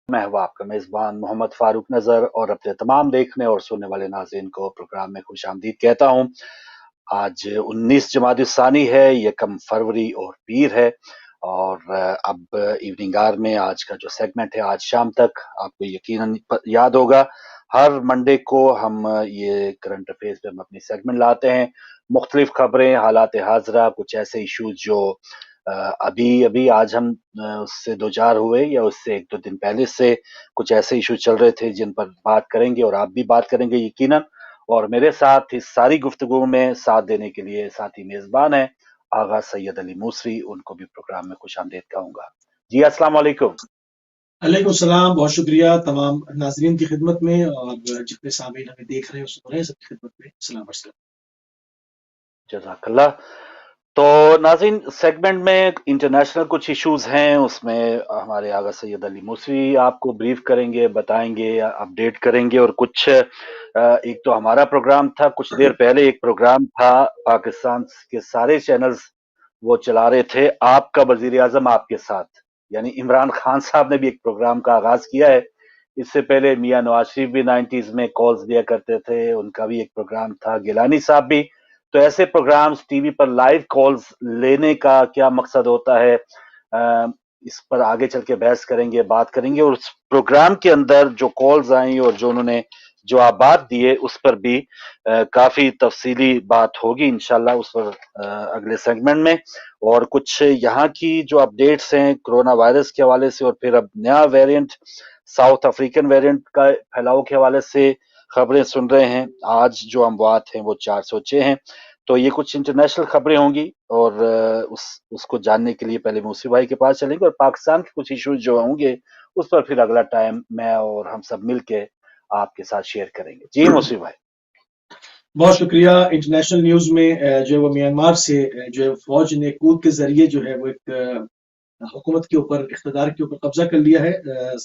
मैं हूँ आपका मेज़बान मोहम्मद फ़ारूक नज़र और अपने तमाम देखने और सुनने वाले नाज़रीन को प्रोग्राम में खुशामदीद कहता हूँ। आज 19 जमादुस्सानी है, यकम फरवरी और पीर है और अब इवनिंग आवर में आज का जो सेगमेंट है आज शाम तक आपको यकीनन याद होगा। हर मंडे को हम ये करंट अफेयर्स पे हम अपनी सेगमेंट लाते हैं। मुख्तलिफ खबरें, हालात हाज़िरा, कुछ ऐसे इश्यूज जो अ, अभी-अभी आज हम उससे दो-चार हुए या उससे 1-2 दिन पहले से कुछ ऐसे इश्यू चल रहे थे जिन पर बात करेंगे और आप भी बात करेंगे यकीनन। और मेरे साथ इस सारी गुफ्तगू में साथ देने के लिए साथी मेज़बान हैं, आगा सैयद अली मूसवी, उनको भी प्रोग्राम में खुशामदीद कहूँगा। जी, अस्सलाम वालेकुम। अलैकुम सलाम, बहुत शुक्रिया तमाम नाज़रीन की खिदमत में और जितने सामीन हमें देख रहे हैं और सुन रहे हैं सबकी खिदमत में सलाम अर्ज़ जज़ाकल्लाह। तो नाज़रीन सेगमेंट में इंटरनेशनल कुछ इश्यूज़ हैं, उसमें हमारे आगा सैयद अली मूसवी आपको ब्रीफ करेंगे, बताएँगे, अपडेट करेंगे और कुछ एक तो हमारा प्रोग्राम था, कुछ देर पहले एक प्रोग्राम था, पाकिस्तान के सारे चैनल्स वो चला रहे थे, आपका वज़ीर-ए-आज़म आपके साथ। यानी इमरान खान साहब ने भी एक प्रोग्राम का आगाज़ किया है। इससे पहले मियां नवाज शरीफ भी 90s में कॉल्स दिया करते थे, उनका भी एक प्रोग्राम था, गिलानी साहब भी। तो ऐसे प्रोग्राम्स टीवी पर लाइव कॉल्स लेने का क्या मकसद होता है, इस पर आगे चल के बहस करेंगे, बात करेंगे और उस प्रोग्राम के अंदर जो कॉल्स आई और जो उन्होंने जवाबात दिए उस पर भी काफी तफसीली बात होगी इंशाल्लाह उस पर अगले सेगमेंट में। और कुछ यहाँ की जो अपडेट्स हैं कोरोना वायरस के हवाले से और फिर अब नया वेरिएंट साउथ अफ्रीकन वेरिएंट का फैलाव के हवाले से खबरें सुन रहे हैं। आज जो अमवात हैं वो 406 हैं। तो ये कुछ इंटरनेशनल खबरें होंगी और उसको जानने के लिए पहले मूसी भाई के पास चलेंगे और पाकिस्तान के कुछ इश्यूज जो होंगे उस पर फिर अगला टाइम मैं और हम सब मिलके आपके साथ शेयर करेंगे। जी मूसी भाई। बहुत शुक्रिया। इंटरनेशनल न्यूज़ में जो है वो म्यांमार से जो है फ़ौज ने कूद के ज़रिए जो है वो एक हुकूमत के ऊपर, इक़्तिदार के ऊपर कब्ज़ा कर लिया है।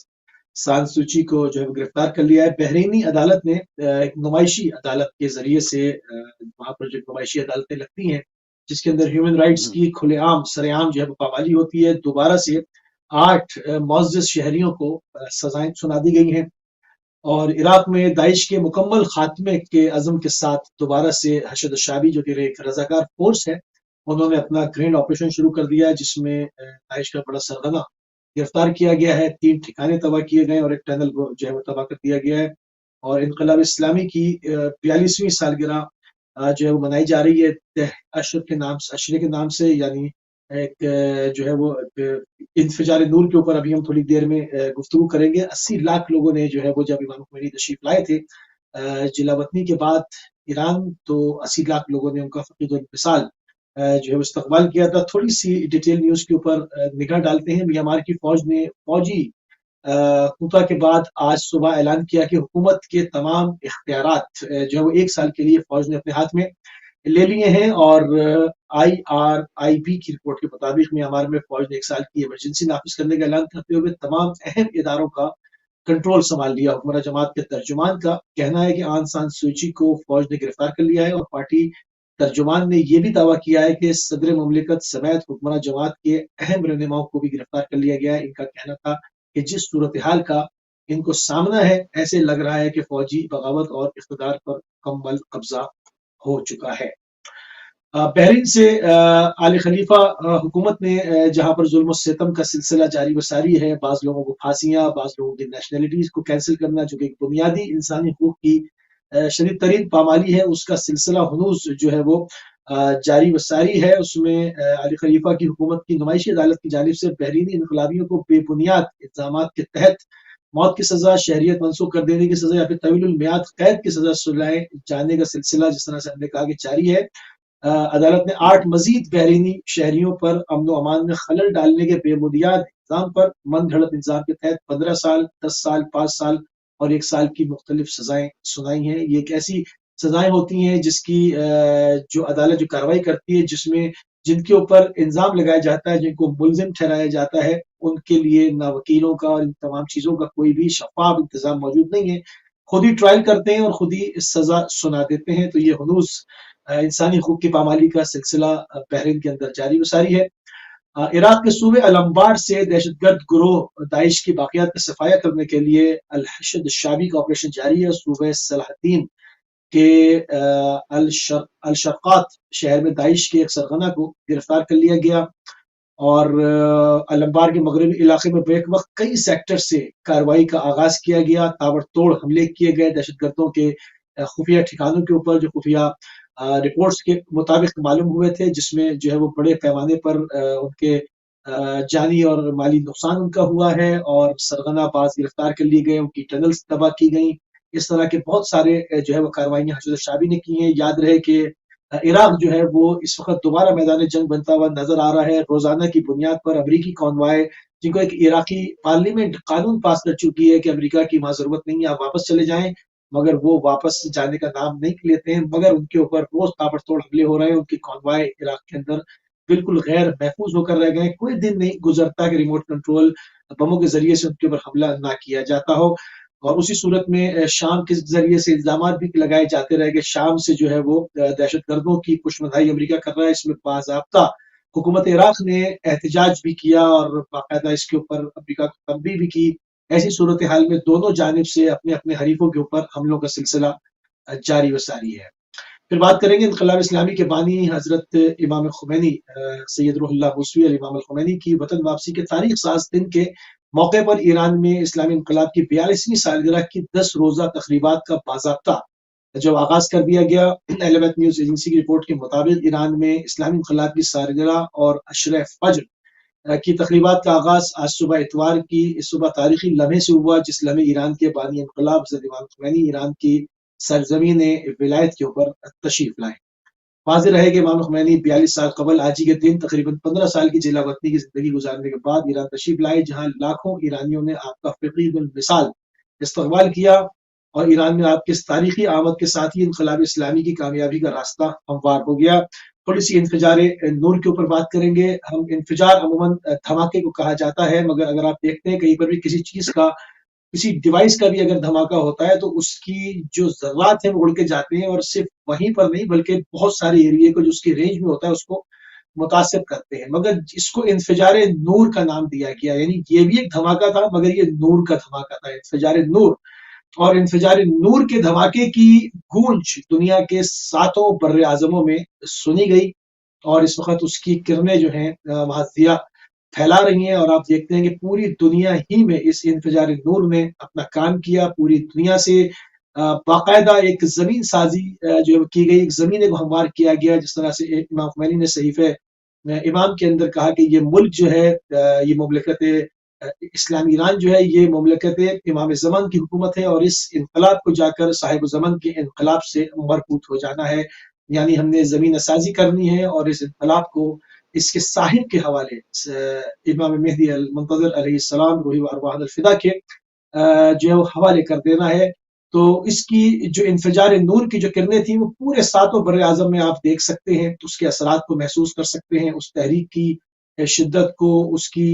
सान सूची को जो है वो गिरफ्तार कर लिया है। बहरीनी अदालत ने एक नुमाइशी अदालत के ज़रिए से वहाँ पर जो नुमाइशी अदालतें लगती हैं, जिसके अंदर ह्यूमन राइट्स की खुलेआम, सरेआम जो है वो पामाली होती है, दोबारा से 8 मुअज़्ज़ज़ शहरियों को सज़ाएँ सुना दी गई हैं। और इराक में दाइश के मुकम्मल खात्मे के अज़म के साथ दोबारा से हशद शाबी जो कि एक रजाकार फोर्स है, उन्होंने अपना ग्रैंड ऑपरेशन शुरू कर दिया है जिसमें दाइश का बड़ा सरगना गिरफ्तार किया गया है, 3 ठिकाने तबाह किए गए और एक टनल को जो है वो तबाह कर दिया गया है। और इनकलाब इस्लामी की 42वीं सालगिरह जो है वो मनाई जा रही है तह अशरे के नाम से, यानी एक जो है वो इंफिजार नूर के ऊपर अभी हम थोड़ी देर में गुफ्तगू करेंगे। 80 लाख लोगों ने जो है वो जब इमाम खुमैनी तशरीफ लाए थे जिला वतनी के बाद ईरान, तो 80 लाख लोगों ने उनका फकीद मिसाल जो है वो इस्तकबाल किया था। थोड़ी सी डिटेल न्यूज के ऊपर निगाह डालते हैं। म्यांमार की फौज ने फौजी कूता के बाद आज सुबह ऐलान किया कि हुकूमत के तमाम इख्तियारात जो है वो 1 साल के लिए फौज ने अपने हाथ में ले लिए हैं। और IRIB की रिपोर्ट के मुताबिक म्यांमार में फौज ने 1 साल की इमरजेंसी नाफिज करने का ऐलान करते हुए तमाम अहम इदारों का कंट्रोल संभाल लिया। हुक्मरान जमात के तर्जुमान का कहना है कि आन सान सूची को फौज ने गिरफ्तार कर लिया है और पार्टी तर्जुमान ने यह भी दावा किया है कि सदर मुमलिकत समेत हुक्मरान जमात के अहम रहनुमाओं को भी गिरफ्तार कर लिया गया है। इनका कहना था कि जिस सूरत हाल का इनको सामना है, ऐसे लग रहा है कि फौजी बगावत और इख्तिदार पर मुकम्मल कब्जा हो चुका है। बहरीन से आल खलीफा हुकूमत ने जहां पर जुल्म और सितम का सिलसिला जारी वसारी है, बाज लोगों को फांसियां, बाज लोगों की नेशनलिटीज को कैंसिल करना जो कि एक बुनियादी इंसानी हकूक की शदीद तरीन पामाली है, उसका सिलसिला हनूज जो है वो जारी वसारी है। उसमें आल खलीफा की हुकूमत की नुमाइशी अदालत की जानिब से बहरीनी इनकलाबियों को बेबुनियाद इल्जाम के तहत मौत की सजा, शहरियत मनसूख कर देने की सजा या फिर तवील मियाद कैद की सजा सुनाए जाने का सिलसिला, जिस तरह से हमने कहा कि जारी है। अदालत ने 8 मजीद बहरीनी शहरियों पर अमन व अमान में खलल डालने के बेबुनियाद इल्जाम पर मन घड़त इल्जाम के तहत 15 साल, 10 साल, 5 साल और 1 साल की मुख्तलिफ सजाएं सुनाई हैं। ये एक ऐसी सजाएं होती हैं जिसकी जो अदालत जो कार्रवाई करती है, जिसमें जिनके ऊपर इल्जाम लगाया जाता है, जिनको मुलजिम ठहराया जाता है, उनके लिए ना वकीलों का और इन तमाम चीजों का कोई भी शफाफ इंतजाम मौजूद नहीं है। खुद ही ट्रायल करते हैं और खुद ही सजा सुना देते हैं। तो ये हनूज इंसानी हकूक की पामाली का सिलसिला बहरीन के अंदर जारी वसारी है। इराक के सूबे अलंबार से दहशतगर्द गिरोह दाइश की बाकियात का सफाया करने के लिए अल-हशद शाबी का ऑपरेशन जारी है। सूबे सलाहद्दीन के अल-शर्कात शहर में दाइश के एक सरगना को गिरफ्तार कर लिया गया और अलंबार के मगरबी इलाके में बैक वक्त कई सेक्टर से कार्रवाई का आगाज किया गया। ताबड़तोड़ हमले किए गए दहशतगर्दों के खुफिया ठिकानों के ऊपर, जो खुफिया रिपोर्ट्स के मुताबिक मालूम हुए थे, जिसमें जो है वो बड़े पैमाने पर उनके जानी और माली नुकसान उनका हुआ है और सरगना बाज गिरफ्तार कर लिए गए, उनकी टनल्स तबाह की गई। इस तरह के बहुत सारे जो है वो कार्रवाइयाँ हशद शाबी ने की हैं। याद रहे कि इराक जो है वो इस वक्त दोबारा मैदान जंग बनता हुआ नजर आ रहा है। रोजाना की बुनियाद पर अमरीकी कॉन्वाय, जिनको एक इराकी पार्लियामेंट कानून पास कर चुकी है कि अमेरिका की वहां जरूरत नहीं है, आप वापस चले जाएं, मगर वो वापस जाने का नाम नहीं लेते हैं। मगर उनके ऊपर रोज ताबड़तोड़ हमले हो रहे हैं। उनकी कॉन्वाय इराक के अंदर बिल्कुल गैर महफूज होकर रह गए। कोई दिन नहीं गुजरता कि रिमोट कंट्रोल बमों के जरिए से उनके ऊपर हमला ना किया जाता हो। और उसी सूरत में शाम के जरिए से इल्जाम भी लगाए जाते रहे कि शाम से जो है वो दहशत गर्दों की कुशमदाई अमरीका कर रहा है। इसमें बाज़ाब्ता हुकूमत इराक ने एहतजाज भी किया और बाकायदा इसके ऊपर अमरीका को तंबीह भी की। ऐसी सूरत हाल में दोनों जानिब से अपने अपने हरीफों के ऊपर हमलों का सिलसिला जारी व सारी है। फिर बात करेंगे इनकलाब इस्लामी के बानी हजरत इमाम खुमैनी सैयद रूहुल्लाह मूसवी अल इमाम अल खुमैनी की वतन वापसी के तारीख साज दिन के मौके पर ईरान में इस्लामी इनकलाब की 42वीं सालगिरह की 10 रोजा तकरीबात का बाज़ाब्ता जो आगाज कर दिया गया। एलेवेंथ न्यूज एजेंसी की रिपोर्ट के मुताबिक ईरान में इस्लामी इनकलाब की सालगिरह और अशरे फज्र की तकरीबात का आगाज आज सुबह इतवार की इस सुबह तारीखी लम्हे से हुआ, जिस लम्हे ईरान के बानी इनकलाब हज़रत इमाम खुमैनी ईरान की सरजमीन विलायत के ऊपर तशरीफ लाए। वाज़ेह रहे कि इमाम खुमैनी 42 साल कबल आज ही के दिन तकरीबन 15 साल की जिला वतनी की जिंदगी गुजारने के बाद ईरान तशरीफ लाए, जहां लाखों ईरानियों ने आपका फ़कीरुल मिसाल इस्तकबाल किया और ईरान में आपकी इस तारीखी आमद के साथ ही इनकलाब इस्लामी की कामयाबी का रास्ता हमवार हो गया। थोड़ी सी इंफिजार नूर के ऊपर बात करेंगे हम। इंफिजार अमूमन धमाके को कहा जाता है, मगर अगर आप देखते हैं कहीं पर भी किसी चीज का, किसी डिवाइस का भी अगर धमाका होता है तो उसकी जो ज़र्रात है वो उड़ के जाते हैं और सिर्फ वहीं पर नहीं बल्कि बहुत सारे एरिया को जो उसकी रेंज में होता है उसको मुतासिर करते हैं। मगर इसको इंफिजार नूर का नाम दिया गया, यानी ये भी एक धमाका था मगर ये नूर का धमाका था, इंफिजार नूर। और इंफिजार नूर के धमाके की गूंज दुनिया के सातों बर्रे आजमों में सुनी गई और इस वक्त उसकी किरणें जो हैं वहां दिया फैला रही हैं और आप देखते हैं कि पूरी दुनिया ही में इस इंफिजार नूर ने अपना काम किया। पूरी दुनिया से बाकायदा एक जमीन साजी जो की गई, एक जमीन को हमवार किया गया। जिस तरह से इमाम खुमैनी ने सहीफे इमाम के अंदर कहा कि ये मुल्क जो है ये मुमलकत इस्लामी ईरान जो है ये मुमलकत इमाम ज़मान की हुकूमत है और इस इनकलाब को जाकर साहिब ज़मान के इनकलाब से मरबूत हो जाना है। यानी हमने ज़मीन साजी करनी है और इस इनकलाब को इसके साहिब के हवाले इमाम मेहदी अल मुंतज़र अलैहिस्सलाम रूही व अरवाह अल फिदा के जो है वो हवाले कर देना है। तो इसकी जो इंफिजार नूर की जो किरणें थी वो पूरे सातों बर्रे आज़म में आप देख सकते हैं, तो उसके असरात को महसूस कर सकते हैं, उस तहरीक की शिद्दत को, उसकी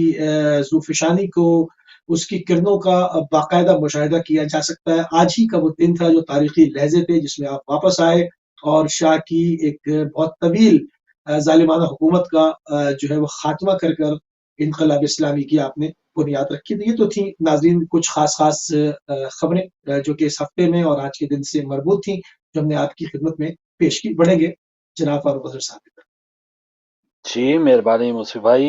ज़ूफ़िशानी को, उसकी किरणों का बाकायदा मुशाहिदा किया जा सकता है। आज ही का वो दिन था जो तारीखी लहज़े थे जिसमें आप वापस आए और शाह की एक बहुत तवील ज़ालिमाना हुकूमत का जो है वो खात्मा कर कर इनकलाब इस्लामी की आपने बुनियाद रखी। तो ये तो थी नाज़रीन कुछ ख़ास खबरें जो कि इस हफ्ते में और आज के दिन से मरबूत थी, जो हमने आपकी खिदमत में पेश की। बढ़ेंगे जनाब फारूक अज़हर साहब की तरफ। जी, मेहरबानी मुसफ़ी भाई।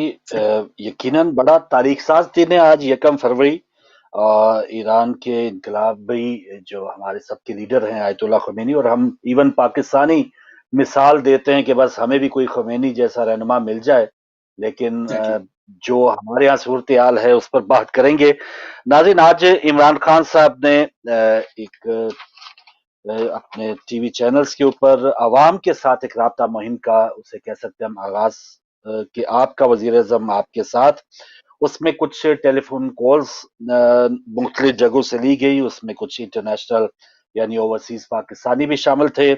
यकीनन बड़ा तारीख़-साज़ दिन है आज 1 फरवरी। ईरान के इनकलाबी जो हमारे सबके लीडर हैं आयतुल्लाह ख़ुमैनी, और हम इवन पाकिस्तानी मिसाल देते हैं कि बस हमें भी कोई ख़ुमैनी जैसा रहनुमा मिल जाए। लेकिन जी, जो हमारे यहाँ सूरत-ए-हाल है उस पर बात करेंगे। नाज़रीन, आज इमरान खान साहब ने एक अपने टीवी चैनल्स के ऊपर अवाम के साथ एक राब्ता मुहिम का, उसे कह सकते हैं हम, आगाज़ कि आपका वज़ीर-ए-आज़म आपके साथ, उसमें कुछ टेलीफ़ोन कॉल्स मुख्तलिफ़ जगहों से ली गई। उसमें कुछ इंटरनेशनल यानी ओवरसीज़ पाकिस्तानी भी शामिल थे,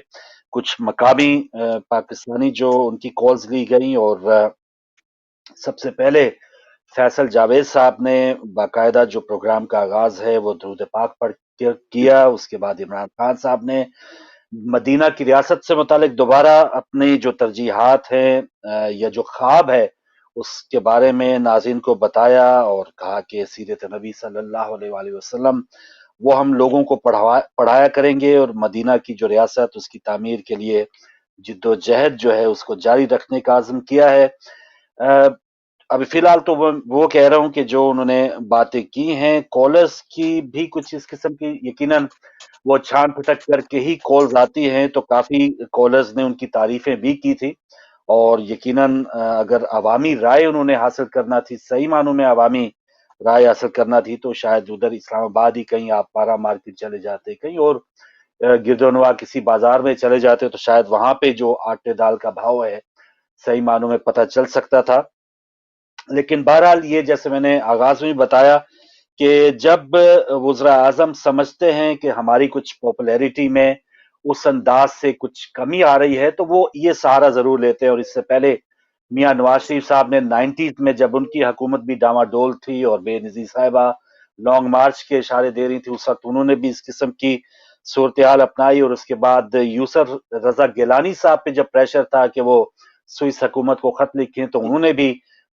कुछ मकामी पाकिस्तानी जो उनकी कॉल्स ली गईं। और सबसे पहले फैसल जावेद साहब ने बाकायदा जो प्रोग्राम का आगाज़ है वो दुरूद पाक पढ़ के किया। उसके बाद इमरान खान साहब ने मदीना की रियासत से मुतालिक दोबारा अपनी जो तरजीहात हैं या जो ख्वाब है उसके बारे में नाज़रीन को बताया और कहा कि सीरत नबी सल्लल्लाहु अलैहि वसल्लम वो हम लोगों को पढ़ाया करेंगे और मदीना की जो रियासत उसकी तामीर के लिए जिद्दोजहद जो है उसको जारी रखने का आज़म किया है। अ, अभी फिलहाल तो वो कह रहा हूँ कि जो उन्होंने बातें की हैं कॉलर्स की भी कुछ इस किस्म की यकीनन वो छान पटक करके ही कॉल्स आती हैं, तो काफी कॉलर्स ने उनकी तारीफें भी की थी और यकीनन अगर अवामी राय उन्होंने हासिल करना थी, सही मानों में अवामी राय हासिल करना थी, तो शायद उधर इस्लामाबाद ही कहीं आप पारा मार्केट चले जाते, कहीं और गिरदोनवा किसी बाजार में चले जाते, तो शायद वहां पे जो आटे दाल का भाव है सही मानों में पता चल सकता था। लेकिन बहरहाल ये जैसे मैंने आगाज में भी बताया कि जब वुज़रा आज़म समझते हैं कि हमारी कुछ पॉपुलैरिटी में उस अंदाज से कुछ कमी आ रही है, तो वो ये सहारा ज़रूर लेते हैं और इससे पहले मियाँ नवाज़ शरीफ साहब ने 90s में जब उनकी हुकूमत भी डामाडोल थी और बेनज़ीर साहिबा लॉन्ग मार्च के इशारे दे रही थी, उस वक़्त उन्होंने भी इस किस्म की सूरत-ए-हाल अपनाई और उसके बाद यूसुफ रज़ा गिलानी साहब पे जब प्रेशर था कि वो स्विस हुकूमत को खत लिखें, तो उन्होंने भी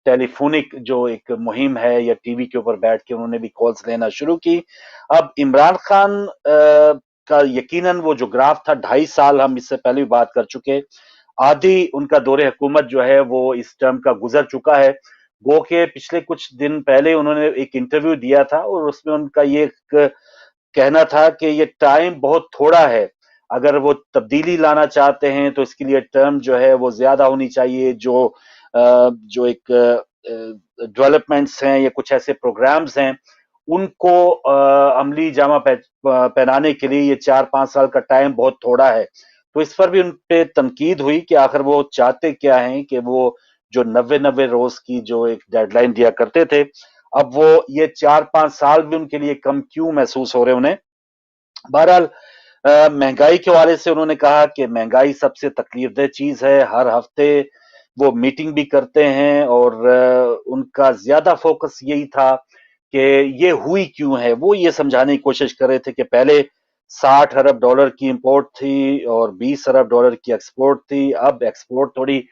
टेलीफोनिक जो एक मुहिम है या टीवी के ऊपर बैठ के उन्होंने भी कॉल्स लेना शुरू की। अब इमरान खान का यकीनन वो जो ग्राफ था 2.5 साल हम इससे पहले भी बात कर चुके, आधी उनका दौरे हुकूमत जो है वो इस टर्म का गुजर चुका है। वो के पिछले कुछ दिन पहले उन्होंने एक इंटरव्यू दिया था और उसमें उनका ये कहना था कि ये टाइम बहुत थोड़ा है, अगर वो तब्दीली लाना चाहते हैं तो इसके लिए टर्म जो है वो ज्यादा होनी चाहिए, जो एक डेवलपमेंट्स हैं या कुछ ऐसे प्रोग्राम्स हैं उनको अमली जामा पहनाने के लिए ये 4-5 साल का टाइम बहुत थोड़ा है। तो इस पर भी उन पे तनकीद हुई कि आखिर वो चाहते क्या हैं कि वो जो 90-90 रोज की जो एक डेडलाइन दिया करते थे, अब वो ये 4-5 साल भी उनके लिए कम क्यों महसूस हो रहे उन्हें। बहरहाल महंगाई के हवाले से उन्होंने कहा कि महंगाई सबसे तकलीफदेह चीज है, हर हफ्ते वो मीटिंग भी करते हैं और उनका ज्यादा फोकस यही था कि ये हुई क्यों है, वो ये समझाने की कोशिश कर रहे थे कि पहले 60 अरब डॉलर की इंपोर्ट थी और 20 अरब डॉलर की एक्सपोर्ट थी, अब एक्सपोर्ट थोड़ी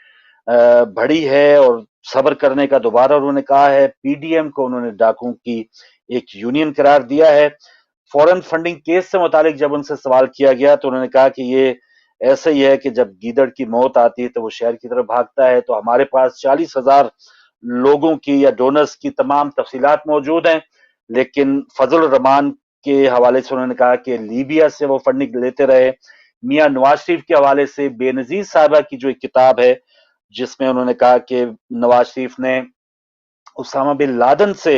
बढ़ी है और सब्र करने का दोबारा उन्होंने कहा है। पीडीएम को उन्होंने डाकुओं की एक यूनियन करार दिया है। फॉरेन फंडिंग केस से मुतालिक जब उनसे सवाल किया गया तो उन्होंने कहा कि ये ऐसा ही है कि जब गीदड़ की मौत आती है तो वो शहर की तरफ भागता है, तो हमारे पास 40,000 लोगों की या डोनर्स की तमाम तफसीलात मौजूद हैं, लेकिन फजल रहमान के हवाले से उन्होंने कहा कि लीबिया से वो फंडिंग लेते रहे। मियाँ नवाज शरीफ के हवाले से बेनजीर साहबा की जो एक किताब है जिसमें उन्होंने कहा कि नवाज शरीफ ने उसामा बिन लादेन से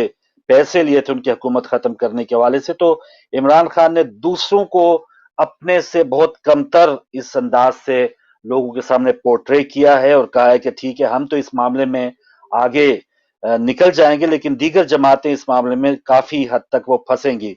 पैसे लिए थे उनकी हुकूमत खत्म करने के हवाले से, तो इमरान खान ने दूसरों को अपने से बहुत कमतर इस अंदाज से लोगों के सामने पोर्ट्रे किया है और कहा है कि ठीक है हम तो इस मामले में आगे निकल जाएंगे, लेकिन दीगर जमातें इस मामले में काफी हद तक वो फंसेंगी।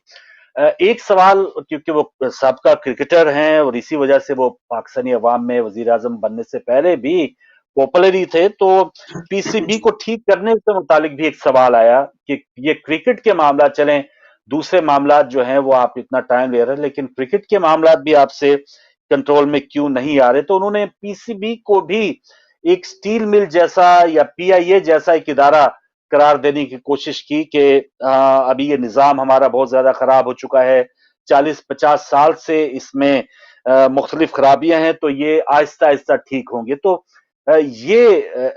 एक सवाल, क्योंकि वो साबका क्रिकेटर हैं और इसी वजह से वो पाकिस्तानी अवाम में वजीर आजम बनने से पहले भी पॉपुलर ही थे, तो पीसीबी को ठीक करने से मुतालिक भी एक सवाल आया कि ये क्रिकेट के मामला चलें, दूसरे मामला जो हैं वो आप इतना टाइम ले रहे हैं, लेकिन क्रिकेट के मामला भी आपसे कंट्रोल में क्यों नहीं आ रहे, तो उन्होंने पीसीबी को भी एक स्टील मिल जैसा या पीआईए जैसा एक इदारा करार देने की कोशिश की कि अभी ये निज़ाम हमारा बहुत ज़्यादा खराब हो चुका है, 40-50 साल से इसमें मुख्तलिफ खराबियां हैं, तो ये आहिस्ता आहिस्ता ठीक होंगे। तो ये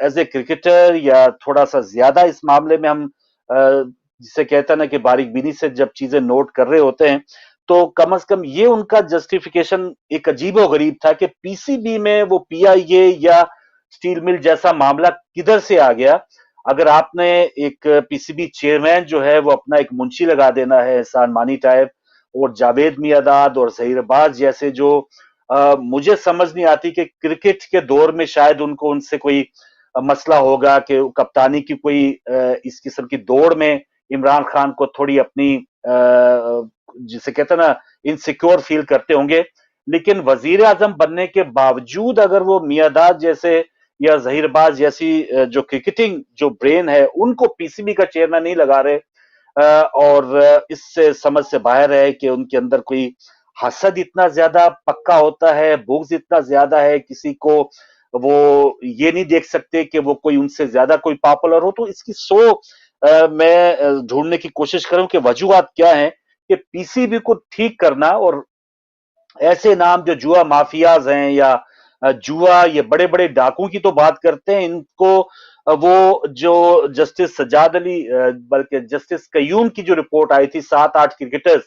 एज ए क्रिकेटर या थोड़ा सा ज्यादा इस मामले में हम जिसे कहते हैं ना कि बारीक बीनी से जब चीजें नोट कर रहे होते हैं, तो कम से कम ये उनका जस्टिफिकेशन एक अजीबो गरीब था कि पीसीबी में वो पीआईए या स्टील मिल जैसा मामला किधर से आ गया। अगर आपने एक पीसीबी चेयरमैन जो है वो अपना एक मुंशी लगा देना है एहसान मानी टाइप, और जावेद मियादाद और जहीरबाज जैसे जो मुझे समझ नहीं आती कि क्रिकेट के दौर में शायद उनको उनसे कोई मसला होगा कि कप्तानी की कोई इस किस्म की दौड़ में इमरान खान को थोड़ी अपनी जिसे कहते हैं ना इनसिक्योर फील करते होंगे, लेकिन वजीर आजम बनने के बावजूद अगर वो मियादाद जैसे या जहीरबाज जैसी जो क्रिकेटिंग जो ब्रेन है उनको पीसीबी का चेयरमैन नहीं लगा रहे, और इससे समझ से बाहर है कि उनके अंदर कोई हसद इतना ज्यादा पक्का होता है, बुग़्ज़ इतना ज्यादा है किसी को वो ये नहीं देख सकते कि वो कोई उनसे ज्यादा कोई पॉपुलर हो। तो इसकी मैं ढूंढने की कोशिश करूं कि वजूहत क्या है कि पीसीबी को ठीक करना, और ऐसे नाम जो जुआ माफियाज हैं या जुआ, ये बड़े बड़े डाकू की तो बात करते हैं, इनको वो जो जस्टिस सज्जाद अली, बल्कि जस्टिस कयूम की जो रिपोर्ट आई थी, 7-8 क्रिकेटर्स,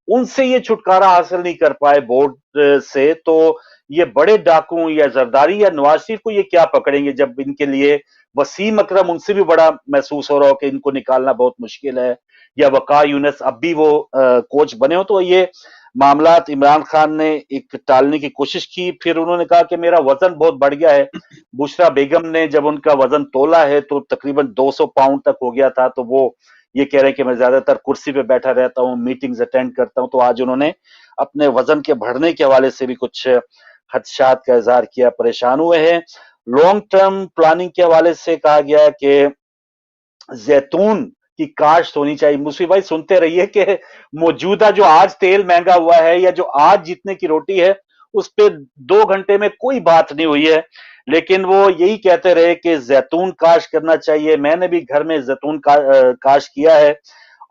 उनसे ये छुटकारा हासिल नहीं कर पाए बोर्ड से, तो ये बड़े डाकू या जरदारी या नवाज शरीफ को ये क्या पकड़ेंगे, जब इनके लिए वसीम अकरम उनसे भी बड़ा महसूस हो रहा हो कि इनको निकालना बहुत मुश्किल है, या वकार यूनिस अब भी वो कोच बने हो। तो ये मामलात इमरान खान ने एक टालने की कोशिश की। फिर उन्होंने कहा कि मेरा वजन बहुत बढ़ गया है। बुशरा बेगम ने जब उनका वजन तोला है तो तकरीबन 200 पाउंड तक हो गया था, तो वो ये कह रहे हैं कि मैं ज्यादातर कुर्सी पे बैठा रहता हूँ, मीटिंग्स अटेंड करता हूँ। तो आज उन्होंने अपने वजन के बढ़ने के हवाले से भी कुछ खदशात का इजहार किया, परेशान हुए हैं। लॉन्ग टर्म प्लानिंग के हवाले से कहा गया है कि जैतून की काश्त होनी चाहिए। मुस्फी भाई सुनते रहिए कि मौजूदा जो आज तेल महंगा हुआ है या जो आज जितने की रोटी है, उस पे 2 घंटे में कोई बात नहीं हुई है, लेकिन वो यही कहते रहे कि जैतून काश्त करना चाहिए। मैंने भी घर में जैतून काश्त किया है।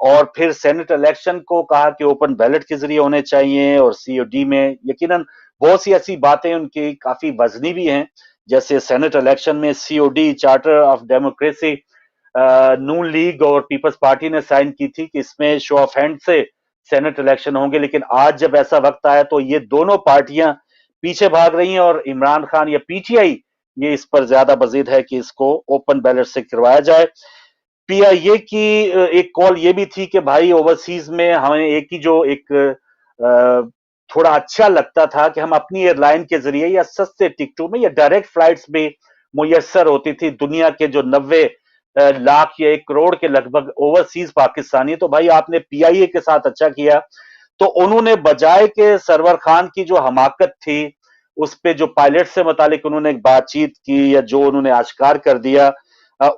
और फिर सेनेट इलेक्शन को कहा कि ओपन बैलेट के जरिए होने चाहिए, और सीओडी में यकीनन बहुत सी ऐसी बातें उनकी काफी वजनी भी हैं, जैसे सेनेट इलेक्शन में COD, charter of democracy, Noon league और पीपल्स पार्टी ने साइन की थी कि इसमें शो ऑफ हैंड से सेनेट इलेक्शन होंगे। लेकिन आज जब ऐसा वक्त आया तो ये दोनों पार्टियां पीछे भाग रही हैं, और इमरान खान या पीटीआई ये इस पर ज्यादा बजीद है कि इसको ओपन बैलेट से करवाया जाए। पीआईए की एक कॉल ये भी थी कि भाई ओवरसीज में हमें एक ही जो एक थोड़ा अच्छा लगता था कि हम अपनी एयरलाइन के जरिए या सस्ते टिकटों में या डायरेक्ट फ्लाइट्स भी मुयसर होती थी। दुनिया के जो 90 लाख या 1 करोड़ के लगभग ओवरसीज पाकिस्तानी, तो भाई आपने पीआईए के साथ अच्छा किया। तो उन्होंने बजाय के सरवर खान की जो हमाकत थी, उस पे जो पायलट से मुतालिक उन्होंने एक बातचीत की या जो उन्होंने आश्कार कर दिया,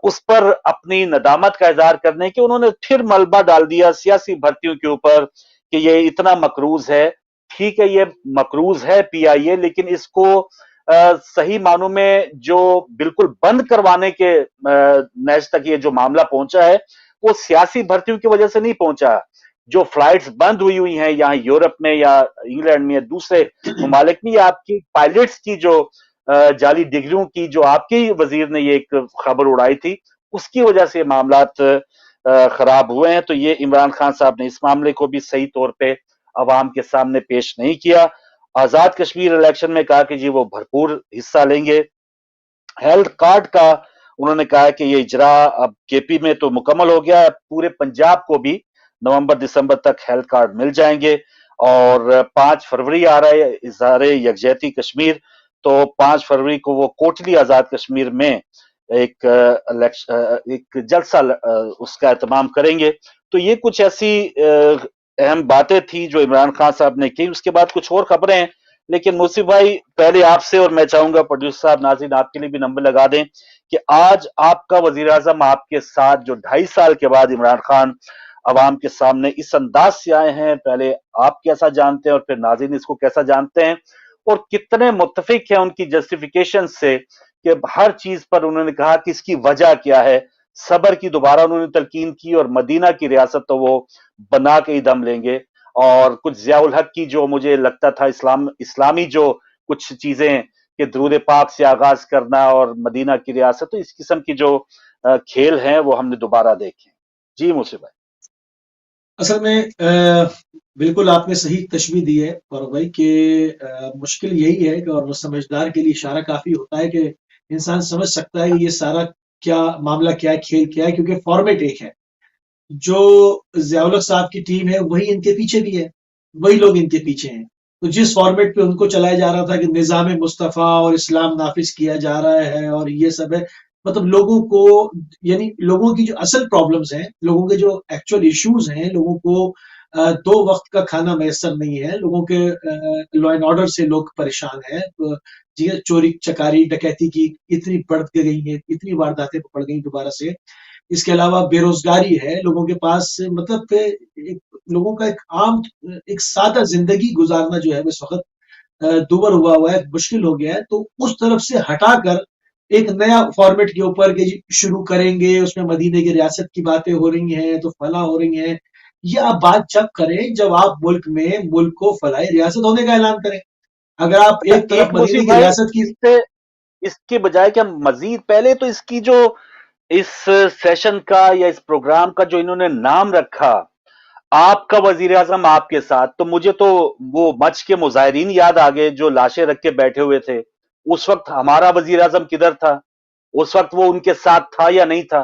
उस पर अपनी नदामत का इजहार करने की उन्होंने फिर मलबा डाल दिया सियासी भर्तियों के ऊपर कि ये इतना मकरूज है। ठीक है, ये मकरूज है पीआईए, लेकिन इसको सही मानों में जो बिल्कुल बंद करवाने के नैज तक ये जो मामला पहुंचा है, वो सियासी भर्तियों की वजह से नहीं पहुंचा। जो फ्लाइट्स बंद हुई हुई हैं यहाँ यूरोप में या इंग्लैंड में या दूसरे ममालिक में, या आपकी पायलट्स की जो जाली डिग्रियों की जो आपके वजीर ने ये एक खबर उड़ाई थी, उसकी वजह से मामलात खराब हुए हैं। तो ये इमरान खान साहब ने इस मामले को भी सही तौर पे अवाम के सामने पेश नहीं किया। आजाद कश्मीर इलेक्शन में कहा कि जी वो भरपूर हिस्सा लेंगे। हेल्थ कार्ड का उन्होंने कहा कि ये इजरा अब केपी में तो मुकम्मल हो गया है, पूरे पंजाब को भी नवंबर दिसंबर तक हेल्थ कार्ड मिल जाएंगे। और 5 फरवरी आ रहा है इजहार यकजहती कश्मीर, तो 5 फरवरी को वो कोटली आजाद कश्मीर में एक जलसा उसका एहतमाम करेंगे। तो ये कुछ ऐसी अहम बातें थी जो इमरान खान साहब ने की। उसके बाद कुछ और खबरें हैं, लेकिन मुसीफ भाई पहले आपसे, और मैं चाहूंगा प्रोड्यूसर साहब नाज़रीन आपके लिए भी नंबर लगा दें कि आज आपका वजीर आजम आपके साथ जो 2.5 साल के बाद इमरान खान अवाम के सामने इस अंदाज से आए हैं, पहले आप कैसा जानते हैं और फिर नाज़रीन इसको कैसा जानते हैं, और कितने मुत्तफिक हैं उनकी जस्टिफिकेशन से कि हर चीज पर उन्होंने कहा कि इसकी वजह क्या है। सबर की दोबारा उन्होंने तलकीन की, और मदीना की रियासत तो वो बना के ही दम लेंगे। और कुछ जियाउल हक की जो मुझे लगता था इस्लामी जो कुछ चीजें कि दरूद पाक से आगाज करना और मदीना की रियासत, तो इस किस्म की जो खेल हैं वो हमने दोबारा देखे। जी मुझसे भाई। असल में बिल्कुल आपने सही तशबीह दी है फारूक भाई कि मुश्किल यही है कि, और वो समझदार के लिए इशारा काफी होता है कि इंसान समझ सकता है कि ये सारा क्या मामला क्या है, खेल क्या है, क्योंकि फॉर्मेट एक है। जो ज़ियाउल हक साहब की टीम है वही इनके पीछे भी है, वही लोग इनके पीछे हैं। तो जिस फॉर्मेट पे उनको चलाया जा रहा था कि निज़ाम मुस्तफ़ा और इस्लाम नाफिज किया जा रहा है और ये सब है, मतलब लोगों को, यानी लोगों की जो असल प्रॉब्लम्स हैं, लोगों के जो एक्चुअल इश्यूज हैं, लोगों को 2 वक्त का खाना मैसर नहीं है, लोगों के लॉ एंड ऑर्डर से लोग परेशान हैं। जी, चोरी चकारी डकैती की इतनी बढ़ गई है, इतनी वारदातें बढ़ गई दोबारा से। इसके अलावा बेरोजगारी है लोगों के पास, मतलब एक लोगों का एक आम एक सादा जिंदगी गुजारना जो है इस वक्त दुबर हुआ है, मुश्किल हो गया है, तो उस तरफ से हटाकर एक नया फॉर्मेट के ऊपर कि जी शुरू करेंगे, उसमें मदीने की रियासत की बातें हो रही हैं, तो फलां हो रही हैं। ये आप बात जब करें जब आप मुल्क को फलाही रियासत होने का ऐलान करें। अगर आप अच्छा, एक तरफ एक मदीने मुसीब की भाई, रियासत की इससे इसके बजाय क्या मजीद पहले तो इसकी जो इस सेशन का या इस प्रोग्राम का जो इन्होंने नाम रखा, आपका वजीर आजम आपके साथ, तो मुझे तो वो मच के मुजाहिरीन याद आ गए जो लाशें रख के बैठे हुए थे। उस वक्त हमारा वजीर आजम किधर था? उस वक्त वो उनके साथ था या नहीं था?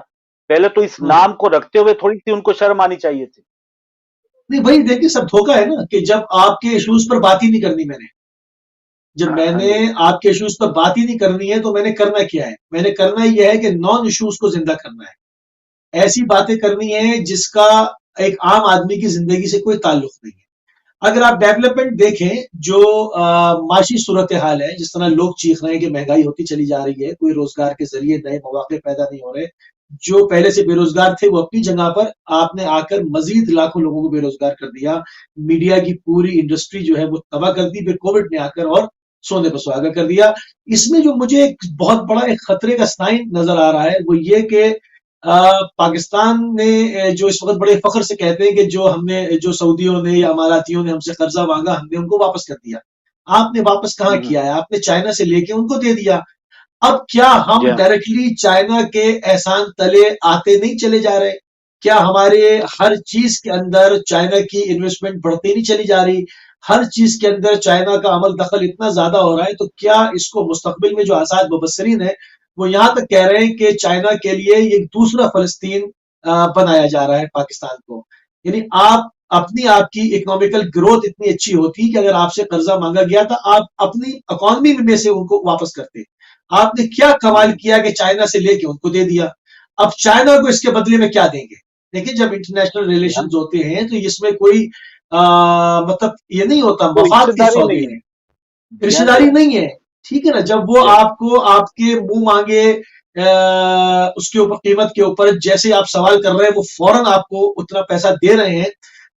पहले तो इस हम्म। नाम को रखते हुए थोड़ी सी उनको शर्म आनी चाहिए थी। नहीं भाई देखिए सब धोखा है ना कि जब आपके इश्यूज पर बात ही नहीं करनी मैंने, जब हाँ मैंने जी। आपके इश्यूज पर बात ही नहीं करनी है तो मैंने करना क्या है? मैंने करना यह है कि नॉन इश्यूज को जिंदा करना है। ऐसी बातें करनी है जिसका एक आम आदमी की जिंदगी से कोई ताल्लुक नहीं है। अगर आप डेवलपमेंट देखें जो माशी सूरत हाल है, जिस तरह लोग चीख रहे हैं कि महंगाई होती चली जा रही है, कोई रोजगार के जरिए नए मौके पैदा नहीं हो रहे, जो पहले से बेरोजगार थे वो अपनी जगह पर, आपने आकर मजीद लाखों लोगों को बेरोजगार कर दिया। मीडिया की पूरी इंडस्ट्री जो है वो तबाह कर दी, फिर कोविड ने आकर और सोने पर सुहागा कर दिया। इसमें जो मुझे एक बहुत बड़ा एक खतरे का साइन नजर आ रहा है वो ये कि पाकिस्तान ने जो इस वक्त बड़े फख्र से कहते हैं कि जो हमने जो सऊदियों ने या अमारातियों ने हमसे कर्जा मांगा हमने उनको वापस कर दिया। आपने वापस कहाँ हम्म। किया है? आपने चाइना से लेके उनको दे दिया। अब क्या जी हम हाँ। डायरेक्टली चाइना के एहसान तले आते नहीं चले जा रहे? क्या हमारे हर चीज के अंदर चाइना की इन्वेस्टमेंट बढ़ती नहीं चली जा रही? हर चीज के अंदर चाइना का अमल दखल इतना ज्यादा हो रहा है, तो क्या इसको मुस्तकबिल में जो आसाद मुबसरीन है वो यहां तक कह रहे हैं कि चाइना के लिए एक दूसरा फलस्तीन बनाया जा रहा है पाकिस्तान को। यानी आप अपनी आपकी इकोनॉमिकल ग्रोथ इतनी अच्छी होती कि अगर आपसे कर्जा मांगा गया था आप अपनी इकोनॉमी में से उनको वापस करते। आपने क्या कमाल हम्म। किया कि चाइना से लेके उनको दे दिया। अब चाइना को इसके बदले में क्या देंगे? देखिए जब इंटरनेशनल जी हाँ। रिलेशन होते हैं तो इसमें कोई मतलब ये नहीं होता कोई मफाद के रिश्तेदारी सौदे नहीं है। हैं, जी हाँ, जी रिश्तेदारी हाँ। नहीं है। ठीक है ना, जब वो जी हाँ। आपको आपके मुंह मांगे उसके ऊपर कीमत के ऊपर जैसे आप सवाल कर रहे हैं वो फौरन आपको उतना पैसा दे रहे हैं,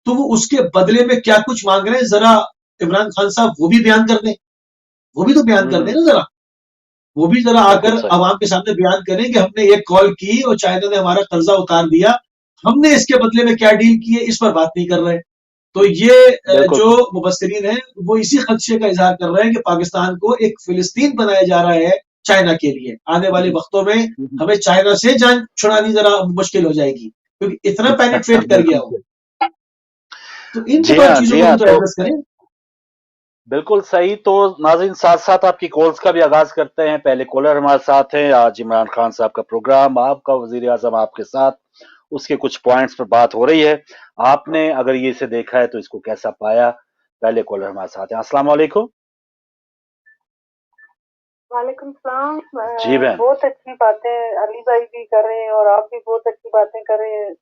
तो वो उसके बदले में क्या कुछ मांग रहे हैं जरा इमरान खान साहब वो भी बयान कर दें। वो भी तो बयान कर दें हम्म। ना जरा। वो भी जरा बिल्कुल आकर सही। आवाम के सामने बयान करें कि हमने एक कॉल की और चाइना ने हमारा कर्जा उतार दिया, हमने इसके बदले में क्या डील की है इस पर बात नहीं कर रहे। तो ये बिल्कुल जो सही। मुबसरीन है वो इसी खदशे का इजहार कर रहे हैं कि पाकिस्तान को एक फिलिस्तीन बनाया जा रहा है चाइना के लिए। आने वाले हम्म। वक्तों में हम्म। हमें चाइना से जान छुड़ानी जरा मुश्किल हो जाएगी क्योंकि इतना पेनिट्रेट कर गया बिल्कुल हो। सही। तो इन जी तमाम हाँ, चीजों जी को हाँ। भी तो तो एड्रेस करें। बिल्कुल सही। तो नाज़रीन, साथ-साथ आपकी कॉल्स का भी आगाज़ करते हैं। पहले कॉलर हमारे साथ हैं। आज इमरान खान साहब का प्रोग्राम, आपका वज़ीर-ए-आज़म आपके साथ, उसके कुछ पॉइंट्स पर बात हो रही है। आपने अगर ये इसे देखा है तो इसको कैसा पाया? पहले कॉलर हमारे साथ हैं। अस्सलाम वालेकुम। वालेकुम सलाम। जी बहन। बहुत अच्छी बातें अली भाई भी कर रहे हैं और आप भी बहुत अच्छी बातें कर रहे हैं।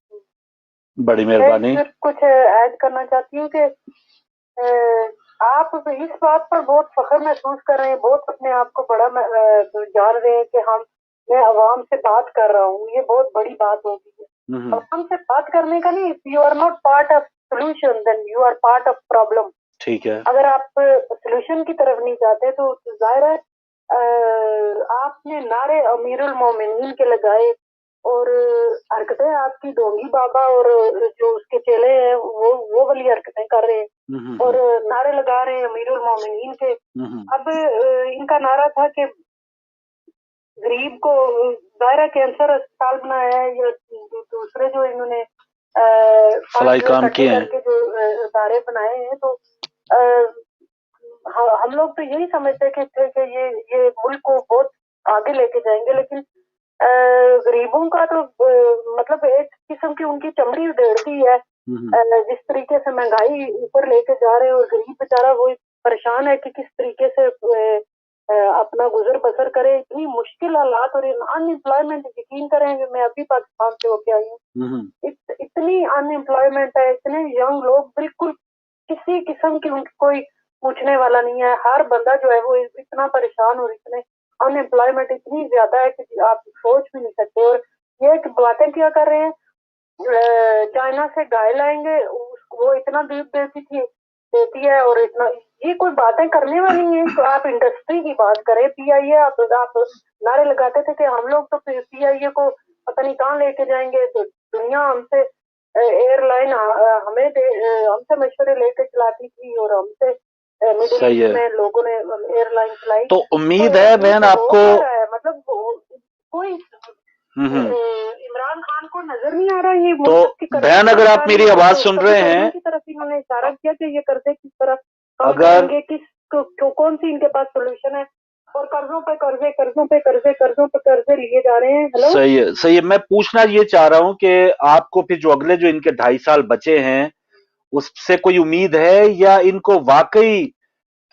बड़ी मैं मेहरबानी। सिर्फ कुछ ऐड करना चाहती हूँ कि आप इस बात पर बहुत फख्र महसूस कर रहे हैं, बहुत अपने आप को बड़ा जान रहे हैं कि मैं अवाम से बात कर रहा हूँ। ये बहुत बड़ी बात होगी है। हुँ, हुँ। अवाम से बात करने का नहीं, you are not part of solution, then you are part of problem. ठीक है। अगर आप सोल्यूशन की तरफ नहीं जाते तो जाहिर है आपने नारे अमीरुल मोमिनीन के लगाए और हरकतें आपकी डोंगी बाबा और जो उसके चेले हैं वो वाली हरकतें कर रहे हैं हुँ, हुँ, और हुँ। नारे लगा रहे हैं अमीरुल मोमिनीन के। हुँ, हुँ। अब इनका नारा था कि गरीब को दायरा कैंसर अस्पताल बनाया है या दूसरे जो इन्होंने फंड फलाही जो काम इकट्ठे किए हैं। करके जो इदारे बनाए हैं, तो हम लोग तो यही समझते थे कि ये मुल्क को बहुत आगे लेके जाएंगे, लेकिन गरीबों का तो मतलब एक किस्म की उनकी चमड़ी उधेड़ दी है। हुँ, हुँ। जिस तरीके से महंगाई ऊपर लेके जा रहे हैं और गरीब बेचारा वो परेशान है कि किस तरीके से अपना गुजर बसर करे। इतनी मुश्किल हालात और अनएम्प्लॉयमेंट, यकीन करेंगे मैं अभी पाकिस्तान से होके आई हूँ। हुँ, हुँ। इतनी अनएम्प्लॉयमेंट है, इतने यंग लोग बिल्कुल किसी किस्म की उनकी कोई पूछने वाला नहीं है। हर बंदा जो है वो इतना परेशान और इतने अनएम्प्लॉयमेंट इतनी ज्यादा है कि आप सोच भी नहीं सकते। और ये बातें क्या कर रहे हैं, चाइना से गाय लाएंगे, वो इतना दूध देती थी देती है और इतना ये कोई बातें करने वाली हैं। तो आप इंडस्ट्री की बात करें, पीआईए आप नारे लगाते थे कि हम लोग तो पीआईए को पता नहीं कहाँ लेके जाएंगे, तो दुनिया हमसे एयरलाइन हमसे मशवरे लेके चलाती थी और हमसे मिडिल सही ईस्ट है। में लोगों ने एयरलाइन चलाई। तो उम्मीद है ये बहन तो हो आपको। क्या रहा है? मतलब कोई हम्म। इमरान खान को नजर नहीं आ रहा ये तो मुल्क की करप्शन बहन अगर आप बता मेरी रही है, आवाज तो सुन सभी रहे कर्जों हैं, की तरफ इन्होंने इशारा किया कि ये कर्जे किस तरह कम अगर करेंगे, कौन सी इनके पास सोल्यूशन है, और कर्जों पे कर्जे, कर्जों पे कर्जे, कर्जों पे कर्जे लिए जा रहे हैं। हेलो, सही है, सही है। मैं पूछना ये चाह रहा हूं कि आपको फिर जो अगले जो इनके 2.5 साल बचे हैं उससे कोई उम्मीद है, या इनको वाकई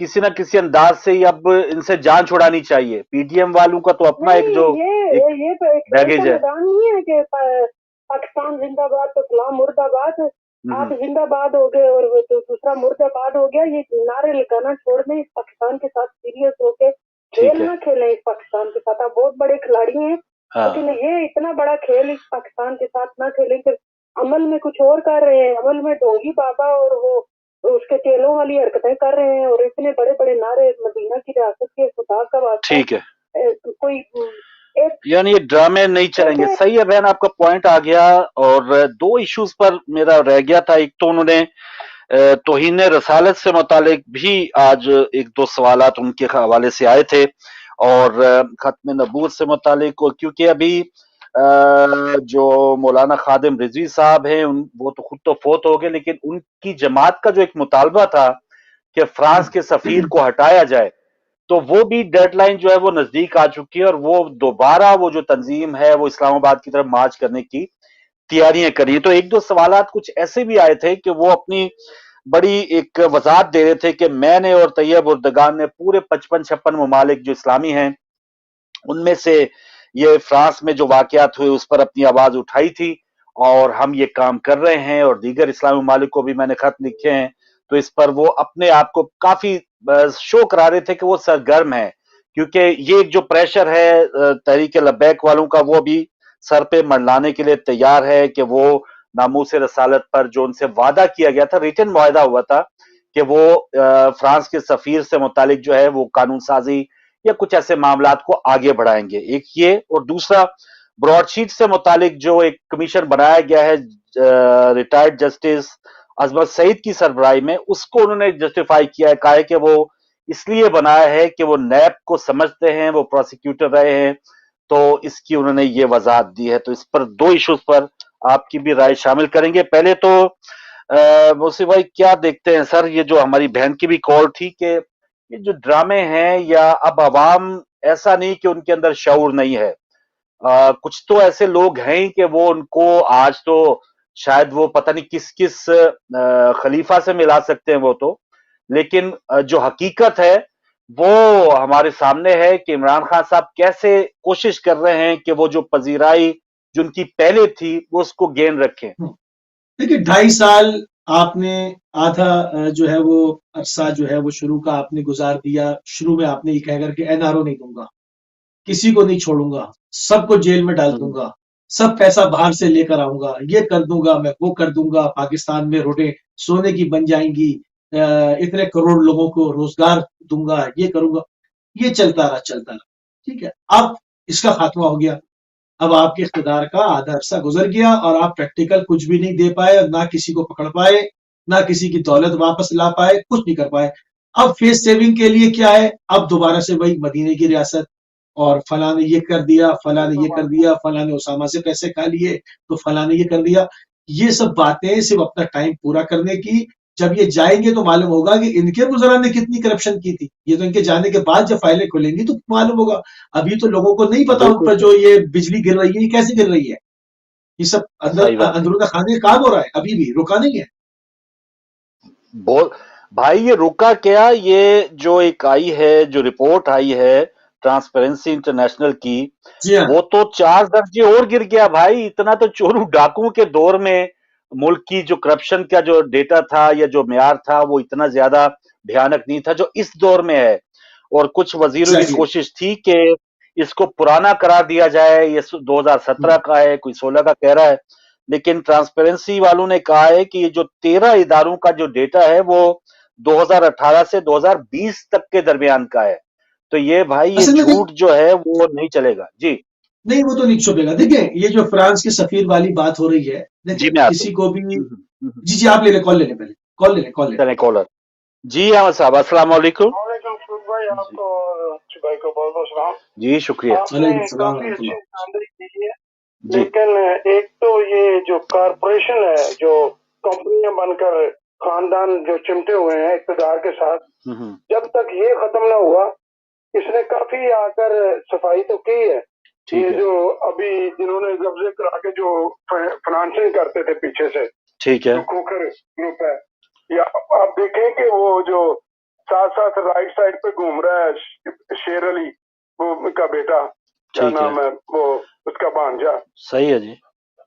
किसी ना किसी अंदाज से ही अब इनसे जान छुड़ानी चाहिए? पीडीएम वालों का तो अपना एक जो नहीं एक ये तो एक खेल का बैगेज है। मैदान नहीं है कि पाकिस्तान जिंदाबाद तो सलाम मुर्दाबाद, आप हम्म। जिंदाबाद हो गए और वो तो दूसरा मुर्दाबाद हो गया। ये नारे लगाना छोड़ दें, इस पाकिस्तान के साथ सीरियस होके ठीक खेल है। ना खेलें इस पाकिस्तान के साथ। आप बहुत बड़े खिलाड़ी हैं, लेकिन हाँ, ये इतना बड़ा खेल इस पाकिस्तान के साथ ना खेलें कि अमल में कुछ और कर रहे हैं, अमल में ढोंगी बाबा और वो उसके चेलों वाली हरकतें कर रहे हैं, और इतने बड़े बड़े नारे मदीना की रियासत के खुदा का वास्ता ठीक है। कोई एक यानी ये ड्रामे नहीं चलेंगे। देखे। सही है बहन, आपका पॉइंट आ गया। और दो इश्यूज पर मेरा रह गया था। एक तो उन्होंने तौहीन रसालत से मुतालिक भी आज एक दो सवालात उनके हवाले से आए थे, और खत्म नबूवत से मुतालिक। और क्योंकि अभी जो मौलाना खादिम रिजवी साहब हैं वो तो खुद तो फोत हो गए, लेकिन उनकी जमात का जो एक मुतालबा था कि फ्रांस के सफीर को हटाया जाए, तो वो भी डेडलाइन जो है वो नजदीक आ चुकी है, और वो दोबारा वो जो तंजीम है वो इस्लामाबाद की तरफ मार्च करने की तैयारियां करी। तो एक दो सवालात कुछ ऐसे भी आए थे कि वो अपनी बड़ी एक वजाहत दे रहे थे कि मैंने और तैयब उर्दगान ने पूरे 55-56 ममालिक जो इस्लामी हैं उनमें से ये फ्रांस में जो वाकयात हुए उस पर अपनी आवाज उठाई थी, और हम ये काम कर रहे हैं, और दीगर इस्लामी ममालिक को भी मैंने खत लिखे हैं। तो इस पर वो अपने आप को काफी शो करा रहे थे कि वो सरगर्म है, क्योंकि ये एक जो प्रेशर है तहरीक लब्बैक वालों का, वो भी सर पे मंडलाने के लिए तैयार है कि वो नामूस रसालत पर जो उनसे वादा किया गया था, रिटन मुआहदा हुआ था कि वो फ्रांस के सफीर से मुतालिक जो है वो कानून साजी या कुछ ऐसे मामलात को आगे बढ़ाएंगे। एक ये, और दूसरा ब्रॉडशीट से मुतालिक जो एक कमीशन बनाया गया है रिटायर्ड जस्टिस अजमत सईद की सरबराही में, उसको उन्होंने जस्टिफाई किया है, कहा है कि वो इसलिए बनाया है कि वो नैब को समझते हैं, वो प्रोसिक्यूटर रहे हैं, तो इसकी उन्होंने ये वजाहत दी है। तो इस पर दो इश्यूज पर आपकी भी राय शामिल करेंगे। पहले तो मुंशी भाई क्या देखते हैं सर, ये जो हमारी बहन की भी कॉल थी कि ये जो ड्रामे हैं, या अब अवाम ऐसा नहीं कि उनके अंदर शऊर नहीं है, कुछ तो ऐसे लोग हैं कि वो उनको आज तो शायद वो पता नहीं किस किस खलीफा से मिला सकते हैं वो तो, लेकिन जो हकीकत है वो हमारे सामने है कि इमरान खान साहब कैसे कोशिश कर रहे हैं कि वो जो पजीराई जो उनकी पहले थी वो उसको गेन रखें। देखिए 2.5 साल आपने आधा जो है वो अरसा जो है वो शुरू का आपने गुजार दिया। शुरू में आपने ये कह करके एनआरओ नहीं दूंगा, किसी को नहीं छोड़ूंगा, सबको जेल में डाल दूंगा, सब पैसा बाहर से लेकर आऊंगा, ये कर दूंगा, मैं वो कर दूंगा, पाकिस्तान में रोडें सोने की बन जाएंगी, इतने करोड़ लोगों को रोजगार दूंगा, ये करूंगा। ये चलता रहा। ठीक है, अब इसका खात्मा हो गया। अब आपके इख्तिदार का आधा अरसा गुजर गया और आप प्रैक्टिकल कुछ भी नहीं दे पाए, ना किसी को पकड़ पाए, ना किसी की दौलत वापस ला पाए, कुछ नहीं कर पाए। अब फेस सेविंग के लिए क्या है, अब दोबारा से वही मदीने की रियासत, और फला ने ये कर दिया, फला ने ये कर दिया, फला ने उसामा से पैसे खा लिए, तो फला ने ये कर दिया। ये सब बातें सिर्फ अपना टाइम पूरा करने की। जब ये जाएंगे तो मालूम होगा कि इनके बुजुर्ग ने कितनी करप्शन की थी। ये तो इनके जाने के बाद जब फाइलें खुलेंगी तो मालूम होगा। अभी तो लोगों को नहीं पता उन बिल्कुल पर जो ये बिजली गिर रही है, ये कैसे गिर रही है। ये सब सही अंदर बात है। अंदरूनी खाने काम हो रहा है, अभी भी रुका नहीं है। बोल भाई, ये रुका क्या? ये जो एक आई है, जो रिपोर्ट आई है ट्रांसपेरेंसी इंटरनेशनल की, जी हाँ। वो तो 4 दर्जे और गिर गया भाई। इतना तो चोरों डाकुओं के दौर में मुल्क की जो करप्शन का जो डेटा था या जो म्यार था वो इतना ज्यादा भयानक नहीं था जो इस दौर में है। और कुछ वजीरों की एग्जैक्टली। कोशिश थी कि इसको पुराना करार दिया जाए, ये 2017 का है, कोई 16 का कह रहा है, लेकिन ट्रांसपेरेंसी वालों ने कहा है कि ये जो 13 इदारों का जो डेटा है वो 2018 से 2020 तक के दरमियान का है। तो ये भाई ये असल में झूठ जो है वो नहीं चलेगा जी। नहीं, वो तो नहीं छुपेगा। देखिए, ये जो फ्रांस के सफीर वाली बात हो रही है, जी देखिए मैं आता किसी को भी हूँ। जी, जी, आप ले लें, कॉल ले लें पहले, कॉल ले लें। चले कॉलर। जी अहमद साहब अस्सलाम वालेकुम। वालेकुम सलाम भाई, जी आपको और अच्छी भाई को बहुत बहुत सलाम। जी शुक्रिया। आपने वालेकुम सलाम काफी अच्छी रहमतुल्लाह। निशानदेही की है, जी लेकिन एक तो ये जो कारपोरेशन है, जो कंपनियां बनकर खानदान जो चिमटे हुए हैं इक़्तिदार के साथ, जब तक ये खत्म ना हुआ, इसने काफी आकर सफाई तो की है। ठीक ये है जो अभी जिन्होंने कब्जे करा के जो फाइनेंसिंग करते थे पीछे से, ठीक है जो खोखर ग्रुप है, या आप देखें कि वो जो साथ साथ राइट साइड पे घूम रहा है शेर अली, वो का बेटा, क्या ठीक है नाम है वो, उसका भांजा, सही है जी।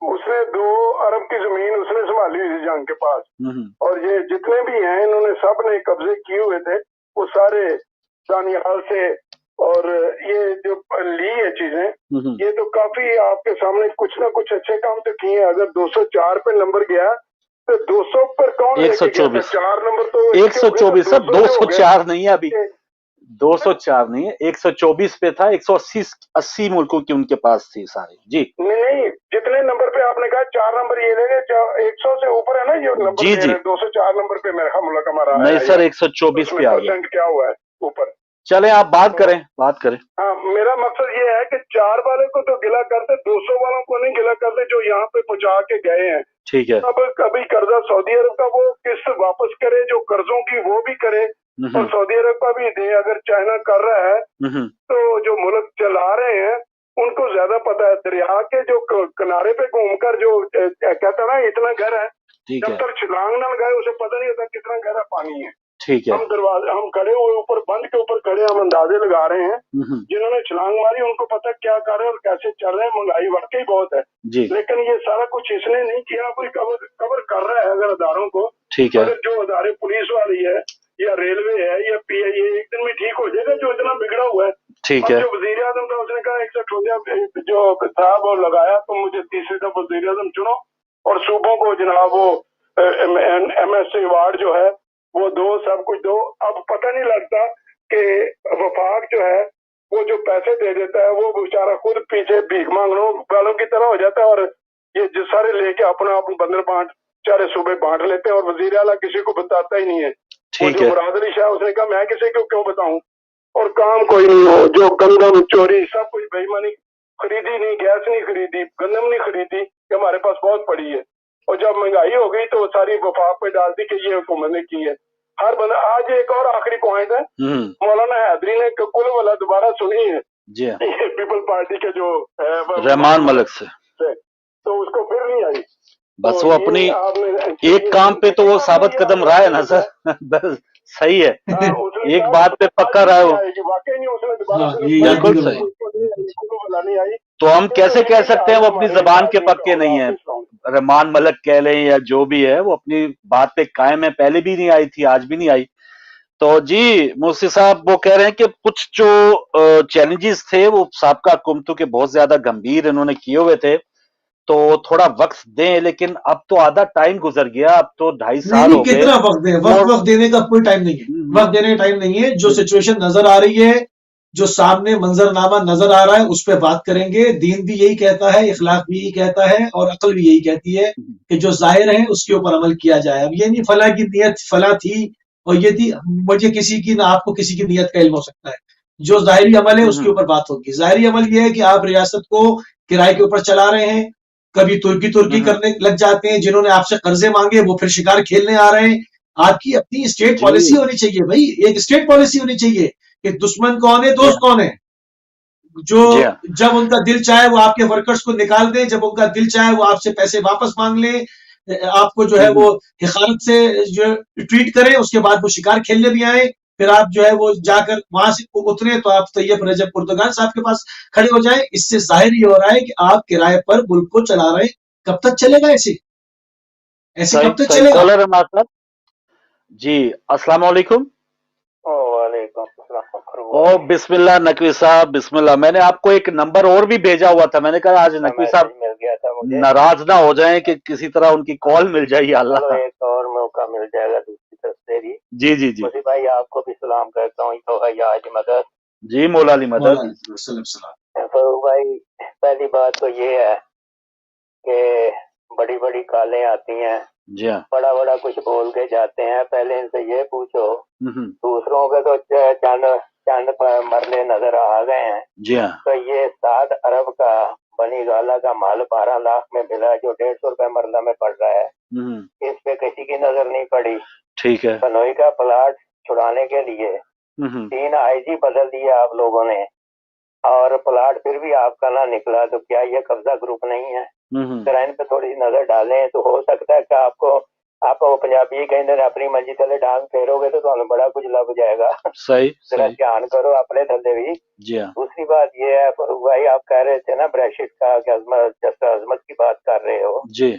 उसने 2 अरब की जमीन उसने संभाली हुई थी जंग के पास, और ये जितने भी हैं इन्होंने सब ने कब्जे किए हुए थे, वो सारे दानियाल से, और ये जो ली है चीजें, ये तो काफी आपके सामने कुछ ना कुछ अच्छे काम तो किए हैं। अगर 204 पे नंबर गया तो 200 पर कौन लेके गया था? 124 4 नंबर तो 124 सर 204 नहीं है अभी, ये 204 नहीं है 124 पे था। 180 मुल्कों की उनके पास थी सारी जी। नहीं, जितने नंबर पे आपने कहा 4 नंबर ये ले गए, 100 से ऊपर है ना ये नंबर जी दे जी रहे हैं। 204 नंबर पे मेरा मुल्क हमारा नहीं आया, सर या 124 उसमें पे आ गया। परसेंट क्या हुआ है ऊपर? चले आप बात करें बात करें। हाँ, मेरा मकसद ये है कि 4 वाले को तो गिला करते, 200 वालों को नहीं गिला करते जो यहाँ पे पहुंचा के गए हैं। ठीक है अब कभी कर्जा सऊदी अरब का वो किस्त वापस करे, जो कर्जों की वो भी करे, और सऊदी अरब का भी दे। अगर चाइना कर रहा है तो जो मुल्क चला रहे हैं उनको ज्यादा पता है। दरिया के जो किनारे पे घूमकर जो कहता ना इतना घर है, ठीक जब है तक छलांग ना लगाए उसे पता नहीं होता कितना गहरा पानी है। ठीक है हम दरवाजे, हम खड़े हुए ऊपर बंद के ऊपर खड़े, हम अंदाजे लगा रहे हैं। जिन्होंने छलांग मारी उनको पता क्या कर रहे हैं और कैसे चल रहे हैं। महंगाई वाकई बहुत है, जी लेकिन ये सारा कुछ इसने नहीं किया। कोई कवर कर रहा है अगर अदारों को। ठीक है अगर जो अदारे पुलिस वाली है या रेलवे है या PIA, एक दिन में ठीक हो जाएगा जो इतना बिगड़ा हुआ है। ठीक अब है जो वजीर आजम था उसने कहा 158 जो था वो लगाया, तो मुझे तीसरी दफा वजीर आजम चुनो और सूबों को जनाब वो MSC अवार्ड जो है वो दो, सब कुछ दो। अब पता नहीं लगता कि वफाक जो है वो जो पैसे दे देता है वो बेचारा खुद पीछे भीख मांगने वालों की तरह हो जाता है, और ये जो सारे लेके अपना बंदर बांट सारे सूबे बांट लेते हैं, और वजीर आला किसी को बताता ही नहीं है। वो ठीक जो है मुराद अली शाह, उसने कहा मैं किसी को क्यों बताऊं, और काम कोई नहीं हो। जो गंदम चोरी सब कुछ बेईमानी, खरीदी नहीं, गैस नहीं खरीदी, गंदम नहीं खरीदी कि हमारे पास बहुत पड़ी है, और जब महंगाई हो गई तो वो सारी वफाक पे डाल दी कि ये हुकूमत ने की है। हर बंदा। आज एक और आखिरी पॉइंट है, मौलाना हैदरी ने कुल वाला दोबारा सुनी है जी ये पीपल पार्टी के जो रहमान मलिक से, तो उसको फिर नहीं आई। बस तो वो ये अपनी आपने एक काम पे तो वो साबित कदम रहा है ना सर बस सही है। उसने एक कहा बात पे पक्का रहा है वो। वाकई नहीं, उसने दोबारा हाँ, फिर ये याद बिल्कुल भी सही। उसको नहीं आई। तो हम कैसे कह सकते हैं वो अपनी जबान के पक्के नहीं है। रहमान मलिक कह लें या जो भी है वो अपनी बात पे कायम है, पहले भी नहीं आई थी आज भी नहीं आई। तो जी मुफ्ती साहब वो कह रहे हैं कि कुछ जो चैलेंजेस थे वो साबका हुकूमतों के बहुत ज्यादा गंभीर इन्होंने किए हुए थे, तो थोड़ा वक्त दें। लेकिन अब तो आधा टाइम गुजर गया, अब तो 2.5 साल नहीं, हो गए। कितना वक्त दें? वक्त देने का कोई टाइम नहीं है। वक्त देने का टाइम नहीं है। जो सिचुएशन नजर आ रही है, जो सामने मंजरनामा नजर आ रहा है, उस पर बात करेंगे। दीन भी यही कहता है, इखलाक भी यही कहता है, और अकल भी यही कहती है कि जो जाहिर है उसके ऊपर अमल किया जाए। अब ये नहीं फला की नियत फला थी और ये थी, मुझे किसी की ना आपको किसी की नियत का इल्म हो सकता है। जो जाहिरी अमल है उसके ऊपर बात होगी। जाहिरी अमल ये है कि आप रियासत को किराए के ऊपर चला रहे हैं, कभी तुर्की करने लग जाते हैं, जिन्होंने आपसे कर्जे मांगे वो फिर शिकार खेलने आ रहे हैं। आपकी अपनी स्टेट पॉलिसी होनी चाहिए भाई, एक स्टेट पॉलिसी होनी चाहिए कि दुश्मन कौन है, दोस्त कौन है। जो जब उनका दिल चाहे वो आपके वर्कर्स को निकाल दें, जब उनका दिल चाहे वो आपसे पैसे वापस मांग लें, आपको जो है वो हिकारत से जो ट्रीट करें, उसके बाद वो शिकार खेलने भी आए, फिर आप जो है वो जाकर वहां से उतरे तो आप तैयब रजब पुर्तगाल साहब के पास खड़े हो जाए। इससे जाहिर ये हो रहा है कि आप किराए पर मुल्क को चला रहे हैं। कब तक चलेगा ऐसे कब तक चलेगा? कॉलर है हमारे साथ जी। अस्सलाम वालेकुम। ओ बिस्मिल्लाह नकवी साहब, बिस्मिल्लाह। मैंने आपको एक नंबर और भी भेजा हुआ था, मैंने कहा आज नकवी साहब मिल गया था मुझे, नाराज ना हो जाएं कि किसी तरह उनकी कॉल मिल जाए। अल्लाह एक और मौका मिल जाएगा दूसरी तरफ से भी। जी जी जी मुझे भाई आपको भी सलाम करता हूँ। तो है आज मदद जी मौला अली मदद। सलाम। तो भाई पहली बात तो ये है कि बड़ी बड़ी कालें आती हैं, जी हाँ। बड़ा बड़ा कुछ बोल के जाते हैं। पहले इनसे ये पूछो, हम्म, दूसरों के तो चंद चंद मरले नजर आ गए हैं। जी हाँ। तो ये 7 अरब का बनी गाला का माल 12 लाख में मिला, जो 150 रुपए मरला में पड़ रहा है। इस पे किसी की नजर नहीं पड़ी। ठीक है। कनोई का प्लाट छुड़ाने के लिए 3 आईजी बदल दिए आप लोगों ने, और प्लाट फिर भी आपका ना निकला। तो क्या ये कब्जा ग्रुप नहीं है? जरा इन पे थोड़ी सी नजर डालें तो हो सकता है कि आपको पंजाबी कहते हैं अपनी मंजी थले डांग फेरोगे तो तुम्हें बड़ा कुछ लग जाएगा। सही जरा सही। ध्यान करो अपने धंधे भी। जी हाँ। दूसरी बात ये है फरूक भाई, आप कह रहे थे ना ब्रेशिट का कि अजमत की बात कर रहे हो जी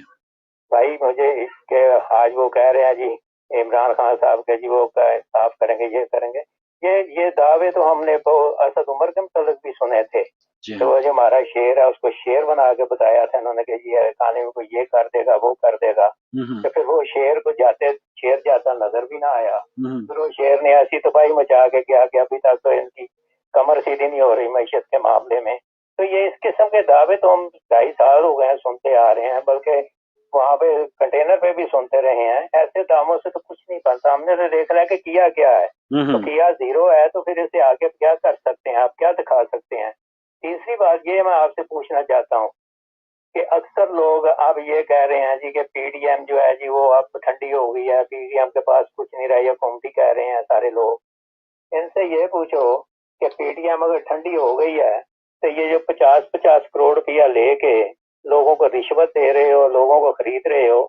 भाई। मुझे इसके आज वो कह रहे हैं जी इमरान खान साहब के जी वो साफ करेंगे, ये करेंगे। ये दावे तो हमने असद उमर के मुतल्लिक भी सुने थे। जी तो हाँ। वो जो हमारा शेर है उसको शेर बना के बताया था इन्होंने कि ये खाने को ये कर देगा वो कर देगा। तो फिर वो शेर को शेर जाता नजर भी ना आया। फिर वो शेर ने ऐसी तबाही मचा के क्या कि अभी तक तो इनकी कमर सीधी नहीं हो रही मैशत के मामले में। तो ये इस किस्म के दावे तो हम 2.5 साल हो गए सुनते आ रहे हैं, बल्कि वहाँ पे कंटेनर पे भी सुनते रहे हैं। ऐसे दामों से तो कुछ नहीं बनता। हमने तो देखना है कि किया क्या है। तो किया 0 है तो फिर इसे आगे क्या कर सकते हैं, आप क्या दिखा सकते हैं? तीसरी बात ये मैं आपसे पूछना चाहता हूँ कि अक्सर लोग अब ये कह रहे हैं जी कि पीडीएम जो है जी वो अब ठंडी हो गई है, पीडीएम के पास कुछ नहीं रहा, ये कौमटी कह रहे हैं सारे लोग। इनसे ये पूछो कि पीडीएम अगर ठंडी हो गई है तो ये जो 50-50 करोड़ रुपया लेके लोगों को रिश्वत दे रहे हो, लोगों को खरीद रहे हो,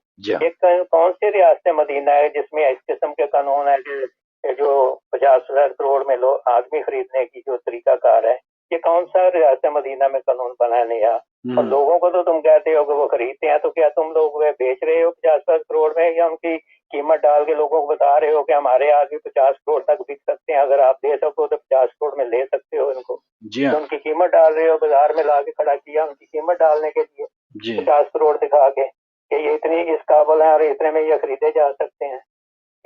एक कौन सी रियासत मदीना है जिसमें इस किस्म के कानून है कि जो 50 करोड़ में आदमी खरीदने की जो तरीकाकार है, ये कौन सा रियासत मदीना में कानून बना नया? और लोगों को तो तुम कहते हो कि वो खरीदते हैं, तो क्या तुम लोग वे बेच रहे हो 50 करोड़ में, या उनकी कीमत डाल के लोगों को बता रहे हो कि हमारे आगे 50 करोड़ तक बिक सकते हैं, अगर आप दे सको तो 50 करोड़ में ले सकते हो इनको? तो उनकी कीमत डाल रहे हो, बाजार में ला के खड़ा किया उनकी कीमत डालने के लिए 50 करोड़ दिखा के कि ये इतनी इस काबिल है और इतने में ये खरीदे जा सकते हैं।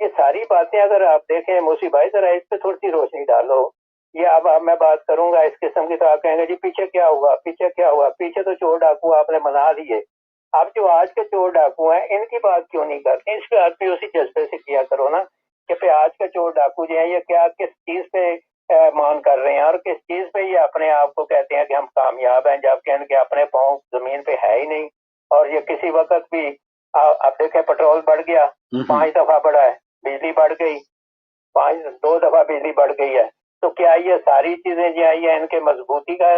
ये सारी बातें अगर आप देखें मूसी भाई, जरा इस पे थोड़ी सी रोशनी डालो। ये अब मैं बात करूंगा इस किस्म की तो आप कहेंगे जी पीछे क्या हुआ, पीछे क्या हुआ? पीछे तो चोर डाकू आपने बना दिए। अब जो आज के चोर डाकू हैं इनकी बात क्यों नहीं करते? इस बात पे उसी जज्बे से किया करो ना कि आज के चोर डाकू जो है ये क्या किस चीज पे मान कर रहे हैं और किस चीज पे ये अपने आप को कहते हैं कि हम कामयाब हैं, जबकि इनके अपने पाँव जमीन पे है ही नहीं। और ये किसी वक्त भी आप देखें पेट्रोल बढ़ गया 5 दफा बढ़ा है, बिजली बढ़ गई 2 दफा बिजली बढ़ गई है। तो क्या ये सारी चीजें जो है इनके मजबूती का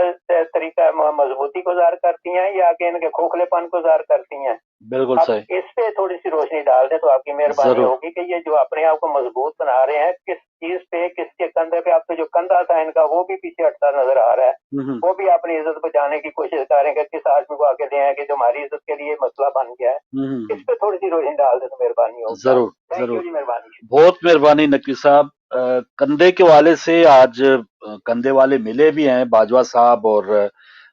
तरीका मजबूती को ज़ाहिर करती हैं या कि इनके खोखलेपन को ज़ाहिर करती हैं? बिल्कुल सही। इस पे थोड़ी सी रोशनी डाल दें तो आपकी मेहरबानी होगी कि ये जो अपने आप को मजबूत बना रहे हैं किस चीज पे, किसके कंधे पे? आपको जो कंधा था इनका वो भी पीछे हटता नजर आ रहा है। वो भी अपनी इज्जत बचाने की कोशिश करेंगे, किस आदमी को आके ले आए कि जो हमारी इज्जत के लिए मसला बन गया है। इस पे थोड़ी सी रोशनी डाल दे तो मेहरबानी होगी। जरूर जरूर, मेहरबानी, बहुत मेहरबानी नकवी साहब। कंधे के वाले से आज कंधे वाले मिले भी हैं, बाजवा साहब और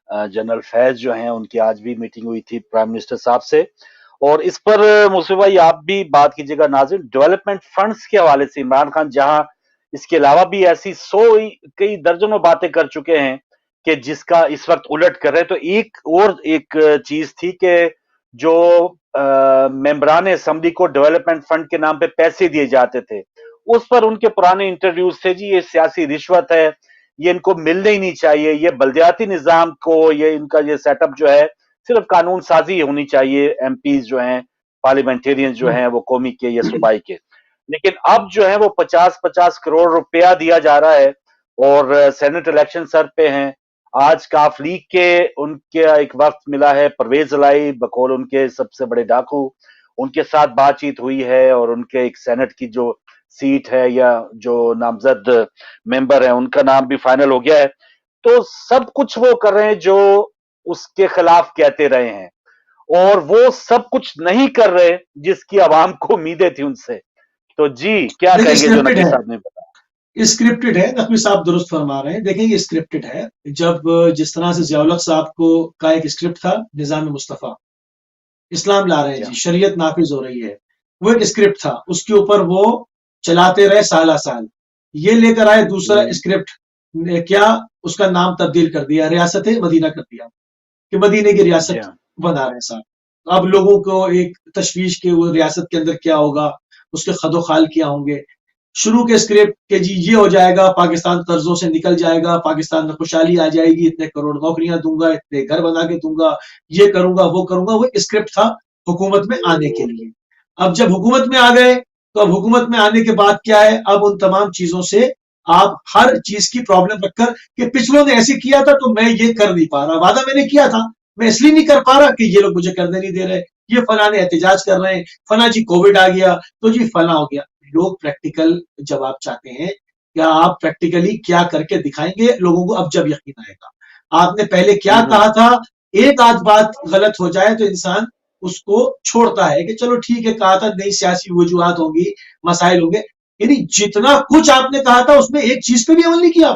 जनरल फैज जो हैं उनकी आज भी मीटिंग हुई थी प्राइम मिनिस्टर साहब से। और इस पर मुझे भाई आप भी बात कीजिएगा। नाज़रीन, डेवलपमेंट फंड्स के हवाले से इमरान खान जहां इसके अलावा भी ऐसी कई दर्जनों बातें कर चुके हैं कि जिसका इस वक्त उलट कर रहे हैं, तो एक चीज थी कि जो मेंबरान असेंबली को डेवलपमेंट फंड के नाम पे पैसे दिए जाते थे, उस पर उनके पुराने इंटरव्यूज थे जी ये सियासी रिश्वत है, ये इनको मिलने ही नहीं चाहिए, ये बल्दियाती निजाम को ये इनका ये सेटअप जो है सिर्फ कानून साजी होनी चाहिए, एमपीज जो हैं पार्लियामेंटेरियन जो हैं वो कौमी के या सूबाई के। लेकिन अब जो है वो 50-50 करोड़ रुपया दिया जा रहा है और सेनेट इलेक्शन सर पे हैं। आज काफ लीग के उनके एक वक्त मिला है परवेज लाई बकौल उनके सबसे बड़े डाकू, उनके साथ बातचीत हुई है और उनके एक सेनेट की जो सीट है या जो नामजद मेंबर है उनका नाम भी फाइनल हो गया है। तो सब कुछ वो कर रहे हैं जो उसके खिलाफ कहते रहे हैं और वो सब कुछ नहीं कर रहे जिसकी आवाम को उम्मीदें थी उनसे। तो जी क्या कहेंगे जो नकवी साहब ने बताया? स्क्रिप्टेड है, नकवी साहब दुरुस्त फरमा रहे हैं। देखिए ये स्क्रिप्टेड है। जब जिस तरह से ज़िया उल हक साहब का एक स्क्रिप्ट था, निज़ाम मुस्तफ़ा इस्लाम ला रहे हैं जी, शरीयत नाफिज हो रही है, वो एक स्क्रिप्ट था। उसके ऊपर वो चलाते रहे साला साल। ये लेकर आए दूसरा स्क्रिप्ट, क्या उसका नाम तब्दील कर दिया, रियासत मदीना कर दिया कि मदीने की रियासत बना रहे साहब। अब लोगों को एक तशवीश के वो रियासत के अंदर क्या होगा, उसके खदोखाल क्या होंगे। शुरू के स्क्रिप्ट के जी ये हो जाएगा, पाकिस्तान कर्जों से निकल जाएगा, पाकिस्तान में खुशहाली आ जाएगी, इतने करोड़ नौकरियां दूंगा, इतने घर बना के दूंगा, ये करूंगा वो करूंगा। वो स्क्रिप्ट था हुकूमत में आने के लिए। अब जब हुकूमत में आ गए तो अब हुकूमत में आने के बाद क्या है, अब उन तमाम चीजों से आप हर चीज की प्रॉब्लम रखकर कि पिछलों ने ऐसे किया था तो मैं ये कर नहीं पा रहा, वादा मैंने किया था मैं इसलिए नहीं कर पा रहा कि ये लोग मुझे करने नहीं दे रहे, ये फला ने एहतजाज कर रहे हैं, फला जी कोविड आ गया तो जी फला हो गया। लोग प्रैक्टिकल जवाब चाहते हैं, क्या आप प्रैक्टिकली क्या करके दिखाएंगे लोगों को, अब जब यकीन आएगा। आपने पहले क्या कहा था, एक आध बात गलत हो जाए तो इंसान उसको छोड़ता है कि चलो ठीक है कहा था, नई सियासी वजूहात होंगी, मसाइल होंगे। यानी जितना कुछ आपने कहा था उसमें एक चीज पे भी अमल नहीं किया,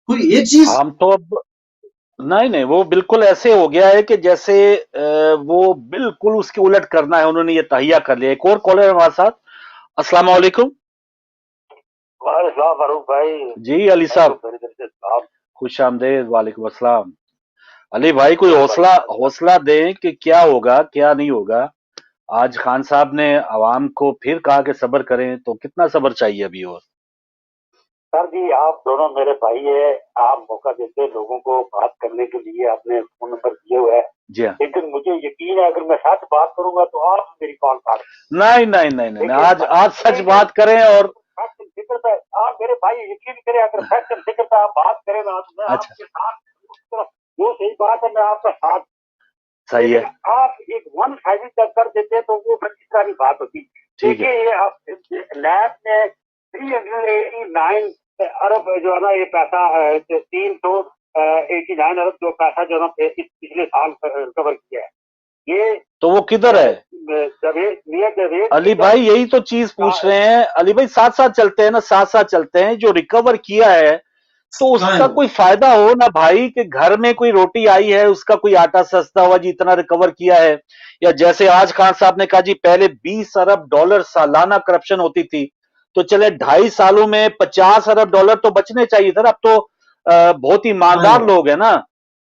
कोई एक चीज। हम तो अब नहीं नहीं, वो बिल्कुल ऐसे हो गया है कि जैसे वो बिल्कुल उसके उलट करना है, उन्होंने ये तहिया कर लिया। एक और कॉलर है हमारे साथ। अस्सलाम वालेकुम। फारूक भाई। जी अली साहब, खुश आमदेद। वालेकुम अस्सलाम। अली भाई, कोई हौसला हौसला दें कि क्या होगा क्या नहीं होगा। आज खान साहब ने आवाम को फिर कहा कि सब्र करें, तो कितना सब्र चाहिए अभी और। सर जी, आप दोनों मेरे भाई है, आप मौका देते लोगों को बात करने के लिए, आपने फोन नंबर दिए हुए है। जी हाँ। लेकिन मुझे यकीन है अगर मैं सच बात करूंगा तो आप मेरी कॉल काट। नहीं नहीं नहीं नहीं, आज सच बात करें। और आप मेरे भाई यकीन करें, अगर फैक्ट एंड फिक्र आप बात करें ना तो मैं आपके साथ, जो सही बात है मैं आपका साथ। सही है। आप एक वन साइडेड कर देते तो वो फिर इस तरह की बात होती। देखिए ये आप लैब में 389 अरब जो है ना ये पैसा 389 अरब जो पैसा जो है ना पिछले साल रिकवर किया है, ये तो वो किधर है अली भाई? यही तो चीज पूछ रहे हैं अली भाई। साथ साथ चलते हैं ना, साथ साथ चलते हैं। जो रिकवर किया है तो उसका कोई फायदा हो ना भाई, कि घर में कोई रोटी आई है उसका कोई आटा सस्ता हुआ जी, इतना रिकवर किया है। या जैसे आज खान साहब ने कहा जी, पहले 20 अरब डॉलर सालाना करप्शन होती थी, तो चले 2.5 सालों में 50 अरब डॉलर तो बचने चाहिए था। अब तो बहुत ईमानदार लोग हैं ना,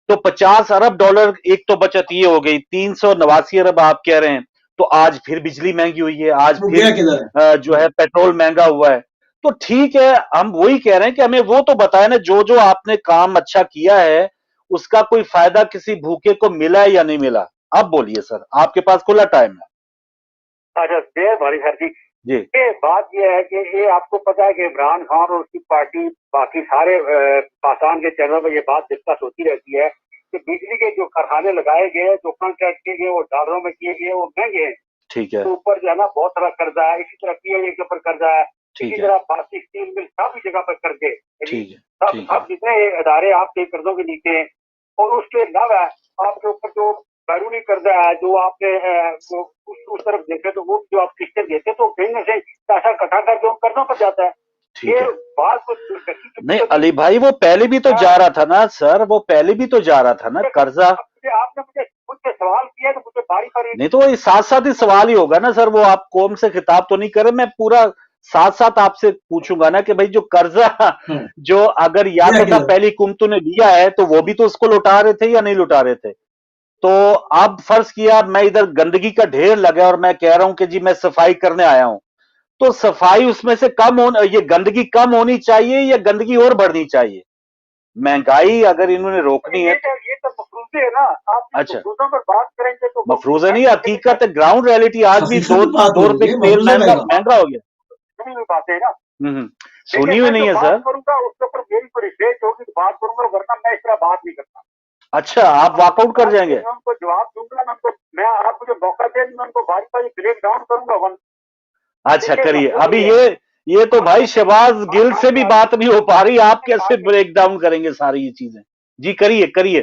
तो 50 अरब डॉलर एक तो बचत ये हो गई। 389 अरब आप कह रहे हैं। तो आज फिर बिजली महंगी हुई है, आज फिर जो है पेट्रोल महंगा हुआ है। तो ठीक है, हम वही कह रहे हैं कि हमें वो तो बताया ना, जो जो आपने काम अच्छा किया है उसका कोई फायदा किसी भूखे को मिला है या नहीं मिला। अब बोलिए सर, आपके पास खुला टाइम है। अच्छा देर भारी सर जी। ये बात यह है कि ये आपको पता है कि इमरान खान और उसकी पार्टी, बाकी सारे पाकिस्तान के चैनल पर ये बात डिस्कस होती रहती है कि बिजली के जो कारखाने लगाए गए, जो कॉन्ट्रैक्ट किए गए, वो डॉलरों में किए गए, वो महंगे हैं। ठीक है। तो ऊपर जो है ना बहुत सारा कर्जा है, इसी तरह पीएलए के ऊपर कर्जा है, इसी तरह भारतीय स्टील मिल सभी जगह पर कर्जे, सब जितने इदारे आपके कर्जों के नीचे हैं। और उसके अलावा आपके ऊपर जो बैरूनी कर्जा है, जो आपने उस तरफ देखे तो वो जो आप किस्तें देते तो कहीं ना कहीं पैसा इकट्ठा करके उन कर्जों पर जाता है। ये बात कुछ नहीं अली भाई, वो पहले भी तो जा रहा था ना सर, वो पहले भी तो जा रहा था ना कर्जा। आपने मुझे सवाल किया तो मुझे बारी बारी। नहीं तो साथ साथ ही सवाल ही होगा ना सर, वो आप कौम से खिताब तो नहीं करे। मैं पूरा साथ साथ आपसे पूछूंगा ना कि भाई जो कर्जा जो अगर या तो था पहली हुकूमतों ने लिया है, तो वो भी तो उसको लौटा रहे थे या नहीं लौटा रहे थे। तो अब फर्ज किया मैं इधर गंदगी का ढेर लगा और मैं कह रहा हूं कि जी मैं सफाई करने आया हूं, तो सफाई उसमें से कम हो, ये गंदगी कम होनी चाहिए या गंदगी और बढ़नी चाहिए। महंगाई अगर इन्होंने रोकनी है ये तो मफरूजे है ना। आप अच्छा पर बात करेंगे तो मफरूजा नहीं, हकीकत है, ग्राउंड रियलिटी। आज भी 2 रुपए तेल महंगा हो गया। सुनी हुई बात है ना। सुनी हुई नहीं है सर। करूंगा उसके ऊपर मेरी कोई रिसर्च होगी तो बात करूंगा, वरना मैं इस तरह बात नहीं करता। अच्छा, आप वॉकआउट कर जाएंगे? मैं उनको जवाब दूंगा, मैं आप मुझे मौका दे, मैं उनको बारी बारी ब्रेक डाउन करूंगा। अच्छा करिए। अभी ये तो भाई शहबाज गिल से भी बात नहीं हो पा रही, आप कैसे ब्रेक डाउन करेंगे सारी ये चीजें? जी करिए करिए।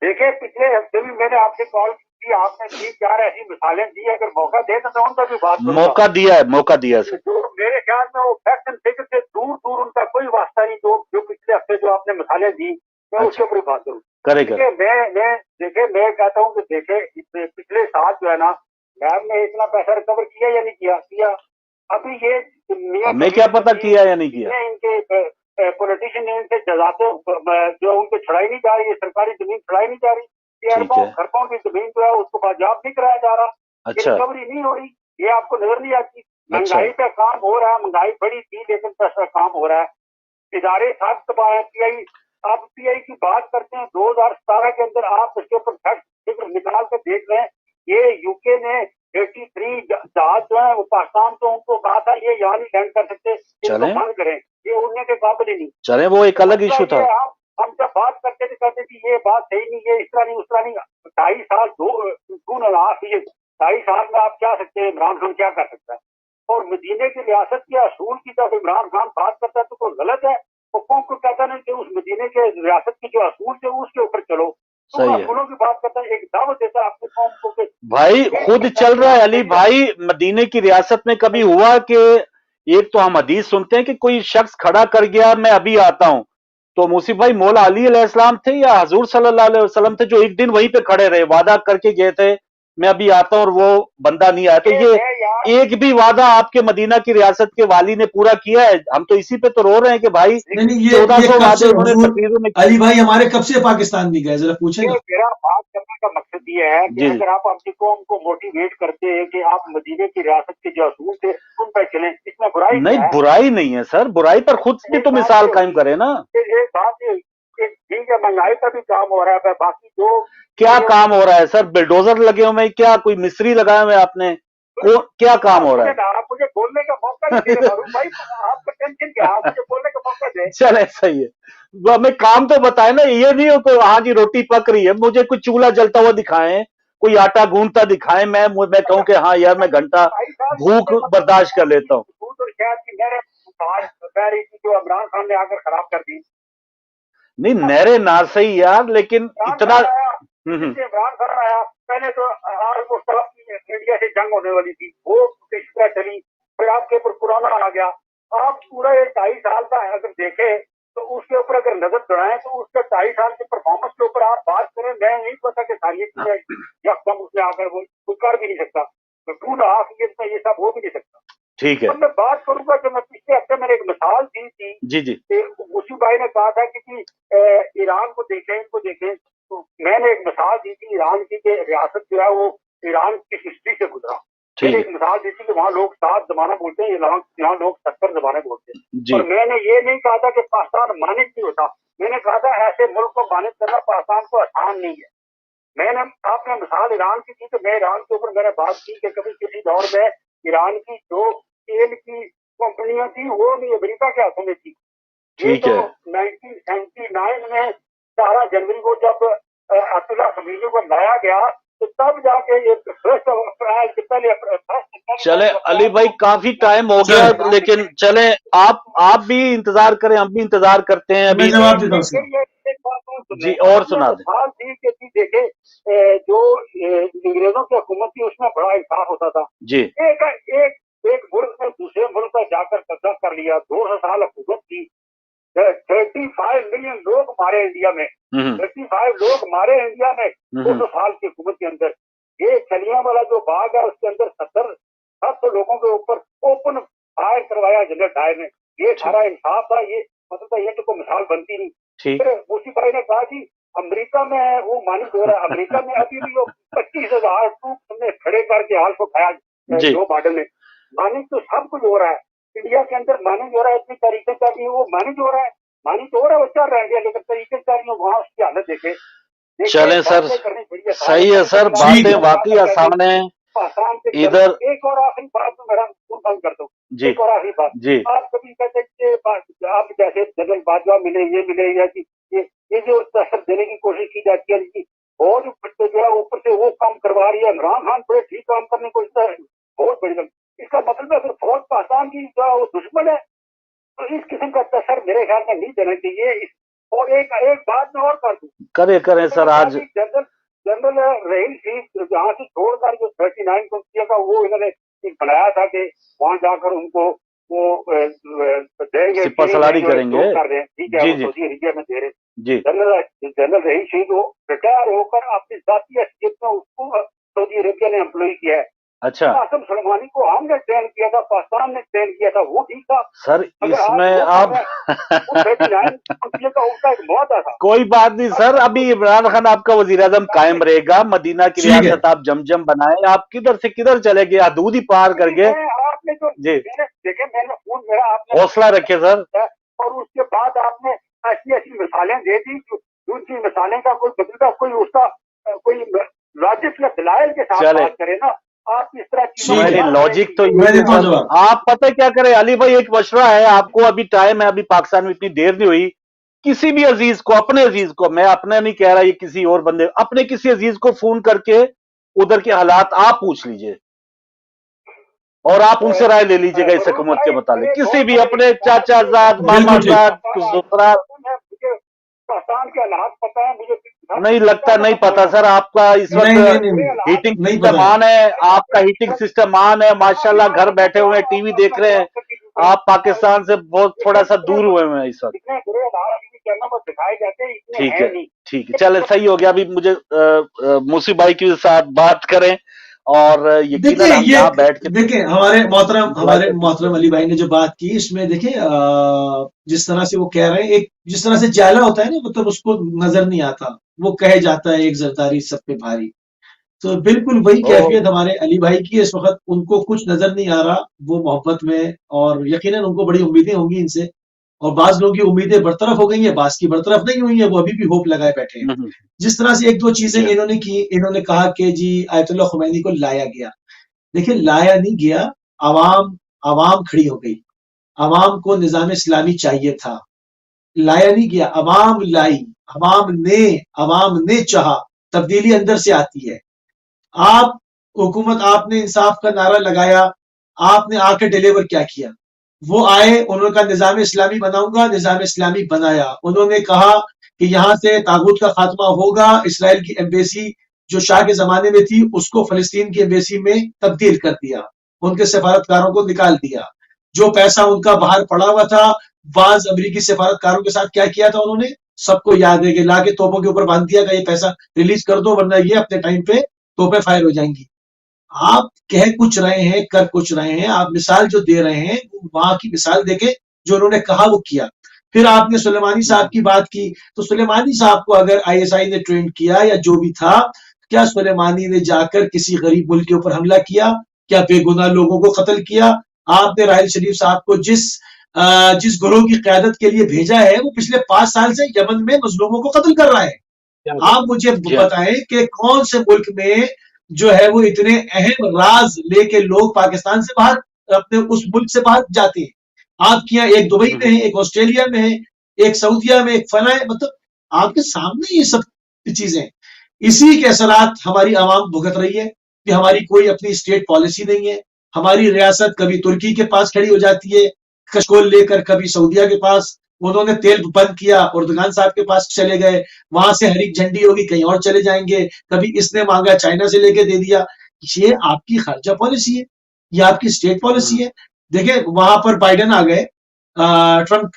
देखिए पिछले हफ्ते भी मैंने आपसे कॉल की, आपने 3-4 ऐसी मिसालें दी, अगर मौका दे तो मैं उनका भी बात करूंगा। मौका दिया सर। तो मेरे ख्याल में वो फैक्ट एंड फिगर से दूर दूर उनका कोई वास्ता नहीं। जो पिछले हफ्ते जो आपने मिसालें दी, मैं उसके ऊपर बात करूँ। मैं कहता हूँ कि देखे पिछले साल जो है ना लैब ने इतना पैसा रिकवर किया या नहीं किया? अभी ये हमें क्या पता किया या नहीं किया। इनके पॉलिटिशियन ने इनसे जजाते जो उनके छुड़ाई नहीं जा रही है, सरकारी जमीन छुड़ाई नहीं जा रही, अरबों खरबों की जमीन जो है उसको बाजियाब नहीं कराया जा रहा, रिकवरी नहीं हो रही, ये आपको नजर नहीं आती। महंगाई पे काम हो रहा है, महंगाई बड़ी थी लेकिन पैसा काम हो रहा है, इदारे साथ दबा है। पीआई, आप पीआई की बात करते हैं 2017 के अंदर, आप इसके ऊपर फैक्ट निकाल कर देख रहे हैं, ये यूके ने 83 जहाज जो है वो पाकिस्तान को उनको कहा था ये यहाँ नहीं लैंड कर सकते, इनको बंद करें, ये उड़ने के काबिल ही नहीं। चले, वो एक अलग इशू था। हम जब बात करते थे कहते थे ये बात सही नहीं, ये इस तरह नहीं उस तरह नहीं। 2.5 साल 2.5 साल में आप क्या सकते हैं, इमरान खान क्या कर सकता है। और मदीने की रियासत के असूल की जब इमरान खान बात करता है तो कोई गलत है, वो कौन को कहता नहीं कि उस मदीने के रियासत की जो असूल थे उसके ऊपर चलो, तो असूलों की बात करता है, एक दावत देता है आपको कौम को। भाई खुद चल रहा है अली भाई, मदीने की रियासत में कभी हुआ कि एक तो हम हदीस सुनते हैं कि कोई शख्स खड़ा कर गया मैं अभी आता हूं, तो मुसीफ भाई मौला अली अलैहिस्सलाम थे या हजूर सल्लल्लाहु अलैहि वसल्लम थे जो एक दिन वहीं पे खड़े रहे, वादा करके गए थे मैं अभी आता हूं और वो बंदा नहीं आया। तो ये एक भी वादा आपके मदीना की रियासत के वाली ने पूरा किया है? हम तो इसी पे तो रो रहे हैं कि भाई 1400 वादे उन्होंने तकरीरों में। अली भाई हमारे कब से पाकिस्तान भी गए, जरा पूछे ना। मेरा बात करने का मकसद ये है कि अगर आप अपनी कौम को मोटिवेट करते हैं कि आप मदीने की रियासत के जो असूल थे उन पर चलें, इसमें बुराई नहीं है? बुराई नहीं है सर, बुराई पर खुद भी तो मिसाल कायम करे ना। एक बात ठीक है, महंगाई पर भी काम हो रहा है, बाकी जो क्या काम हो रहा है सर? बिल्डोजर लगे हुए, क्या कोई मिस्त्री लगाए हुए आपने? क्या काम हो रहा है? आप मुझे बोलने का मौका नहीं दे रहे भाई, आपका टेंशन क्या, आप मुझे बोलने का मौका दे। चले सही है, वो हमें काम तो बताए ना, ये नहीं हो को हाँ जी रोटी पक रही है, मुझे कोई चूल्हा जलता हुआ दिखाएं, कोई आटा गूंदता दिखाएं, मैं कहूं कि हाँ यार मैं घंटा भूख बर्दाश्त कर लेता हूँ। जो इमरान खान ने आकर खराब कर दी। नहीं नहरे ना सही यार, लेकिन इतना इमरान खान आया पहले तो इंडिया से जंग होने वाली थी, वो किस तरह चली, फिर आपके ऊपर पुराना आ गया। आप पूरा 2.5 साल का अगर देखें तो उसके ऊपर अगर नजर चढ़ाएं तो उसके 2.5 साल के परफॉर्मेंस के ऊपर आप बात करें, मैं नहीं पता कि सारी यकदम उसमें आकर वो कर भी नहीं सकता, 2.5 ईयर में ये सब हो भी नहीं सकता। ठीक है, तो मैं बात करूंगा कि मैं पिछले हफ्ते मैंने एक मिसाल दी थी जी मुसी भाई ने कहा था कि ईरान को देखें, इनको देखें, तो मैंने एक मिसाल दी थी ईरान की कि रियासत जो है वो ईरान की हिस्ट्री से गुजरा। मैंने एक मिसाल दी थी कि वहाँ लोग 7 जमाना बोलते हैं, यहाँ लोग 70 जमाने बोलते हैं। और मैंने ये नहीं कहा था कि पाकिस्तान मानिक नहीं होता, मैंने कहा था ऐसे मुल्क को मानिक करना पाकिस्तान को आसान नहीं है। मैंने आपने मिसाल ईरान की थी तो मैं ईरान के ऊपर मैंने बात की कि कभी किसी दौर में ईरान की जो तेल की कंपनियां थी वो भी अमेरिका के हाथों में थी। ये तो 1979 में 12 जनवरी को जब अब्दुल्ला खमीनी को लाया गया तो तब जाके ये फर्स्ट अप्रैल से पहले चले अली भाई काफी टाइम हो गया, लेकिन चले आप भी इंतजार करें, हम भी इंतजार करते हैं अभी। जी और सुना दें। देखे जो अंग्रेजों की हुकूमत थी उसमें बड़ा इंसाफ होता था जी। एक मुल्क ने दूसरे मुल्क पर जाकर कब्जा कर लिया, 200 साल हुकूमत की, 35 मिलियन लोग मारे इंडिया में, 35 लोग मारे इंडिया में 200 साल की हुकूमत के अंदर। ये छलियां वाला जो बाग है उसके अंदर 70 लोगों के ऊपर ओपन फायर करवाया जनरल डायर ने, ये सारा इंसाफ था। ये मतलब ये तो कोई मिसाल बनती नहीं। फिर मुसी भाई ने कहा कि अमेरिका में वो मानिक हो रहा है, अमेरिका में अभी भी वो 25,000 ट्रूप ने खड़े करके हाल को खाया जो बाइडेन ने। मानिक तो सब कुछ हो रहा है इंडिया के अंदर, मानिक हो रहा है, इतनी तरीके का भी वो मानिक हो रहा है, मानिक तो हो रहा है, वो चल रहा है, लेकिन तरीके से वहां उसकी हालत देखे। चले सर सही है सर, बातें वाकई आसान है इधर। एक और आखिरी बात तो मेरा बंद कर दो जी, एक और आखिरी बात जी। आप कभी कहते आप जैसे जनरल बाजवा मिले, ये मिले या कि ये जो तसर देने की कोशिश की जाती है कि और जो है ऊपर से वो काम करवा रही है, इमरान खान बड़े ठीक काम करने को बहुत बड़ी गल। इसका मतलब है फौज पाकिस्तान की जो वो दुश्मन है, तो इस किस्म का तसर मेरे ख्याल में नहीं देना चाहिए। और एक बात मैं और कर दूं, करें सर। आज जनरल रहीम सिंह जहाँ से छोड़कर जो 39 कंपनियों का वो इन्होंने बनाया था कि वहां जाकर उनको वो देंगे, सिपा सलारी करेंगे, सऊदी अरेबिया में दे रहे जी। जनरल रहीम सिंह को रिटायर होकर अपनी जाती हैसियत में उसको सऊदी अरेबिया ने एम्प्लॉय किया है। अच्छा कासिम सुलेमानी को हमने ट्रेन किया था, पाकिस्तान ने ट्रेन किया था, वो ठीक था। सर, इसमें आप उसका एक मौत था। कोई बात नहीं सर, अभी इमरान खान आपका वजीर आजम कायम रहेगा, मदीना की रियासत आप जमजम बनाए, आप किधर से किधर चले गए, हदूद ही पार कर गए। आपने जो जी देखे, मैंने फोन मेरा, आपने हौसला रखे सर। और उसके बाद आपने ऐसी ऐसी मिसालें दे दी, दूसरी मिसालें का कोई बदलता, कोई उसका कोई लॉजिक या दलाइल के साथ बात करे ना। आप इस तरह लॉजिक तो आप पता क्या करें अली भाई, एक मशवरा है आपको, अभी टाइम है, अभी पाकिस्तान में इतनी देर नहीं हुई, किसी भी अजीज को, अपने अजीज को, मैं अपने नहीं कह रहा, ये किसी और बंदे, अपने किसी अजीज को फोन करके उधर के हालात आप पूछ लीजिए और आप उनसे राय ले लीजिएगा इस हुकूमत के मुताबिक, किसी भी अपने चाचा जाद, मामा जाद, ससुराल। पाकिस्तान के हालात पता है मुझे? नहीं लगता, नहीं पता सर, आपका इस वक्त हीटिंग सिस्टम ऑन है, आपका हीटिंग सिस्टम ऑन है माशाल्लाह, घर बैठे हुए टीवी देख रहे हैं, आप पाकिस्तान से बहुत थोड़ा सा दूर हुए हैं इस वक्त। ठीक है, ठीक है, चले, सही हो गया। अभी मुझे मूसी भाई के साथ बात करें और देखिए ये बैठ के देखिए हमारे मोहतरम अली भाई ने जो बात की, इसमें देखिए जिस तरह से वो कह रहे हैं, एक जिस तरह से जाला होता है ना, मतलब उसको नजर नहीं आता, वो कहे जाता है एक जरदारी सब पे भारी। तो बिल्कुल वही कैफियत हमारे अली भाई की इस वक्त, उनको कुछ नजर नहीं आ रहा, वो मोहब्बत में, और यकीनन उनको बड़ी उम्मीदें होंगी इनसे, और बाज लोगों की उम्मीदें बरतरफ हो गई है, बाज की बरतरफ नहीं हुई है, वो अभी भी होप लगाए बैठे हैं। जिस तरह से एक दो चीजें इन्होंने की, इन्होंने कहा कि जी आयतुल्लाह खुमैनी को लाया गया। देखिए लाया नहीं गया, आवाम खड़ी हो गई, आवाम को निजाम इस्लामी चाहिए था, लाया नहीं गया, आवाम लाई, आवाम ने चाहा, तब्दीली अंदर से आती है। आप हुकूमत, आपने इंसाफ का नारा लगाया, आपने आके डिलीवर क्या किया? वो आए, उन्होंने कहा निजाम इस्लामी बनाऊंगा, निजाम इस्लामी बनाया। उन्होंने कहा कि यहाँ से तागूत का खात्मा होगा, इसराइल की एम्बेसी जो शाह के जमाने में थी उसको फलस्तीन की एम्बेसी में तब्दील कर दिया, उनके सफारतकारों को निकाल दिया, जो पैसा उनका बाहर पड़ा हुआ था, बाज अमरीकी सफारतकारों के साथ क्या किया था उन्होंने, सबको याद है कि लाके तोपों के ऊपर बांध दिया कि ये पैसा रिलीज कर दो, वरना ये अपने टाइम पे तोपें फायर हो जाएंगी। आप कह कुछ रहे हैं, कर कुछ रहे हैं, आप मिसाल जो दे रहे हैं वहां की मिसाल देके, जो उन्होंने कहा वो किया। फिर आपने सुलेमानी साहब की बात की, तो सुलेमानी साहब को अगर आईएसआई ने ट्रेन किया या जो भी था, क्या सुलेमानी ने जाकर किसी गरीब मुल्क के ऊपर हमला किया? क्या बेगुनाह लोगों को कत्ल किया? आपने राहिल शरीफ साहब को जिस गुरोह की क्यादत के लिए भेजा है, वो पिछले 5 साल से यमन में मजलूमों को कत्ल कर रहा है। आप मुझे बताएं कि कौन से मुल्क में जो है वो इतने अहम राज लेके लोग पाकिस्तान से बाहर, अपने उस मुल्क से बाहर जाते हैं? आपके यहाँ एक दुबई में है, एक ऑस्ट्रेलिया में है, एक सऊदिया में, एक फला है, मतलब आपके सामने ये सब चीजें। इसी के असरात हमारी आवाम भुगत रही है कि हमारी कोई अपनी स्टेट पॉलिसी नहीं है। हमारी रियासत कभी तुर्की के पास खड़ी हो जाती है कशकोल लेकर, कभी सऊदिया के पास, उन्होंने तेल बंद किया, उर्दगान साहब के पास चले गए, वहां से हरी झंडी होगी कहीं और चले जाएंगे, कभी इसने मांगा चाइना से लेके दे दिया। ये आपकी खारजा पॉलिसी है, ये आपकी स्टेट पॉलिसी है। देखिए वहां पर बाइडेन आ गए, ट्रंप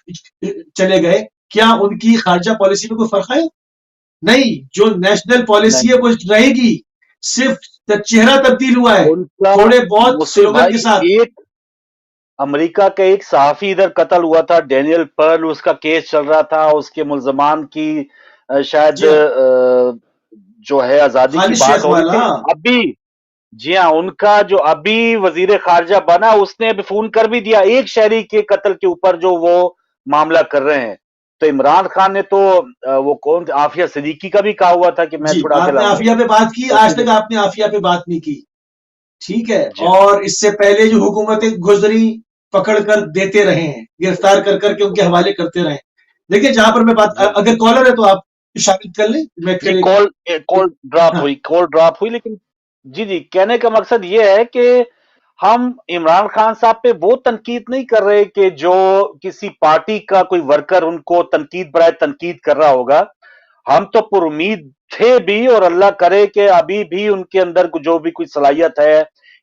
चले गए, क्या उनकी खारजा पॉलिसी में कोई फर्क आया? नहीं, जो नेशनल पॉलिसी है वो रहेगी, सिर्फ चेहरा तब्दील हुआ है थोड़े बहुत स्लोगन के साथ। अमेरिका का एक सहाफी इधर कत्ल हुआ था, डेनियल पर्ल, उसका केस चल रहा था, उसके मुल्जमान की शायद जो है आजादी की बात हो रही थी अभी। जी हाँ, उनका जो अभी वजीर खारजा बना, उसने अभी फोन कर भी दिया एक शहरी के कत्ल के ऊपर जो वो मामला कर रहे हैं। तो इमरान खान ने तो वो कौन आफिया सिद्दीकी का भी कहा हुआ था कि मैं छुड़ा के लाऊंगा। आफिया पे बात की, आज तक आपने आफिया पे बात नहीं की, ठीक है। और इससे पहले जो हुकूमतें गुजरी पकड़ कर देते रहे हैं, गिरफ्तार कर करके उनके हवाले करते रहे। देखिए जहां पर मैं बात, अगर कॉलर है तो आप शामिल कर लें। मैं कॉल ड्रॉप हुई, लेकिन जी जी, कहने का मकसद ये है कि हम इमरान खान साहब पे वो तनकीद नहीं कर रहे कि जो किसी पार्टी का कोई वर्कर उनको तनकीद बराए तनकीद कर रहा होगा। हम तो पुर उम्मीद थे भी, और अल्लाह करे कि अभी भी उनके अंदर जो भी कोई सलाहियत है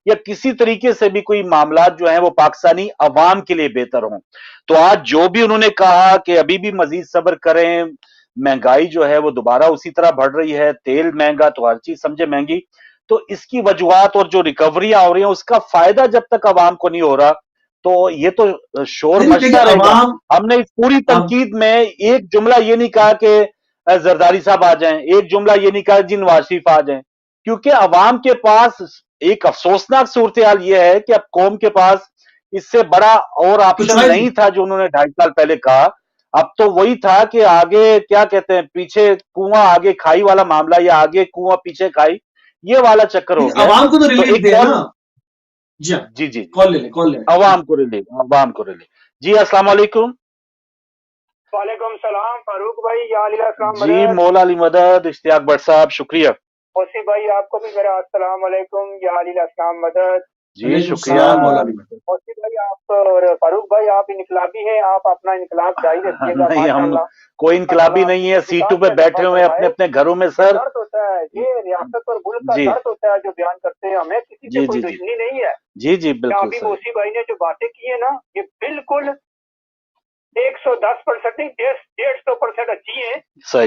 या किसी तरीके से भी कोई मामला जो है वो पाकिस्तानी अवाम के लिए बेहतर हों। तो आज जो भी उन्होंने कहा कि अभी भी मजीद सब्र करें, महंगाई जो है वो दोबारा उसी तरह बढ़ रही है, तेल महंगा तो हर चीज समझे महंगी। तो इसकी वजूहात और जो रिकवरियां हो रही हैं उसका फायदा जब तक अवाम को नहीं हो रहा, तो ये तो शोर मचता रहेगा। हमने इस पूरी तनकीद में एक जुमला ये नहीं कहा कि जरदारी साहब आ जाएं, एक जुमला ये नहीं कहा जी नवाज शरीफ आ जाएं, क्योंकि अवाम के पास एक अफसोसनाक सूरत हाल यह है कि अब कौम के पास इससे बड़ा और ऑप्शन नहीं था जो उन्होंने 2.5 साल पहले कहा। अब तो वही था कि आगे क्या कहते हैं, पीछे कुआं आगे खाई वाला मामला, या आगे कुआं पीछे खाई, ये वाला चक्कर हो गया। अवाम को तो रिलीफ दे ना। जी जी कॉल ले अवाम को रिलीफ। जी अस्सलाम वालेकुम। वालेकुम सलाम फारूक भाई, या जी मौला अली मदद, इश्तियाक भट्ट साहब, शुक्रिया। मौसी भाई आपको भी मेरा अस्सलाम वालेकुम, या अस्सलाम मदद। जी शुक्रिया मौसी भाई आप और फारूक भाई आप इनकलाबी हैं, आप अपना इनकलाब जारी रखिएगा। नहीं, हम कोई इनकलाबी नहीं है, सीटों पे बैठे हुए हैं अपने अपने घरों में सर। दर्द होता है ये रियासत और मुल्क का दर्द होता है जो बयान करते हैं, हमें किसी से कोई दुश्मनी नहीं है। जी जी बिल्कुल। अभी मौसी भाई ने जो बातें की है ना, ये बिल्कुल 110% नहीं 150% अच्छी है।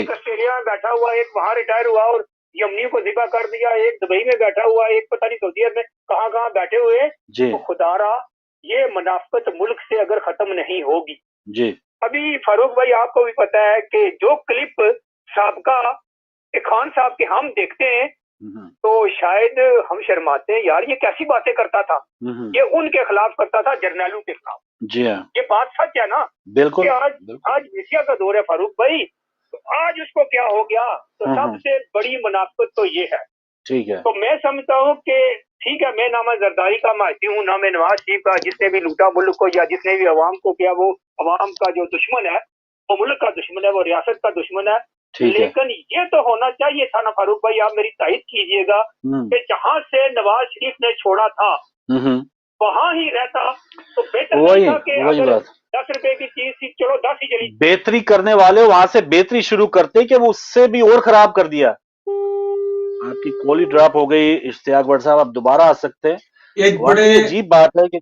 एक ऑस्ट्रेलिया में बैठा हुआ, एक वहां रिटायर हुआ और यमनी को जिबा कर दिया, एक दुबई में बैठा हुआ, एक पता नहीं सऊदी अरब में कहाँ बैठे हुए। तो खुदारा ये मुनाफत मुल्क से अगर खत्म नहीं होगी जी। अभी फारूक भाई आपको भी पता है कि जो क्लिप साबका खान साहब के हम देखते हैं तो शायद हम शर्माते हैं, यार ये कैसी बातें करता था, ये उनके खिलाफ करता था, जर्नैलों के खिलाफ। जी हाँ, ये बात सच है ना। बिल्कुल। आज मीडिया का दौर है फारूक भाई, तो आज उसको क्या हो गया, तो सबसे बड़ी मुनाफत तो ये है। ठीक है। तो मैं समझता हूँ कि ठीक है, मैं ना मैं जरदारी का माहिती हूँ, ना मैं नवाज शरीफ का, जिसने भी लूटा मुल्क को या जिसने भी अवाम को किया, वो अवाम का जो दुश्मन है, वो मुल्क का दुश्मन है, वो रियासत का दुश्मन है। लेकिन ये तो होना चाहिए था ना फारूक भाई, आप मेरी तारीफ कीजिएगा कि जहां से नवाज शरीफ ने छोड़ा था वहां ही रहता तो बेहतर नहीं था कि अगर 10 रुपए की चीज थी, चलो 10 ही चली। बेहतरी करने वाले वहां से बेहतरी शुरू करते कि वो उससे भी और खराब कर दिया। आपकी कॉल ही ड्रॉप हो गई इश्तियाक भट्ट साहब, आप दोबारा आ सकते हैं। एक बड़े अजीब बात है कि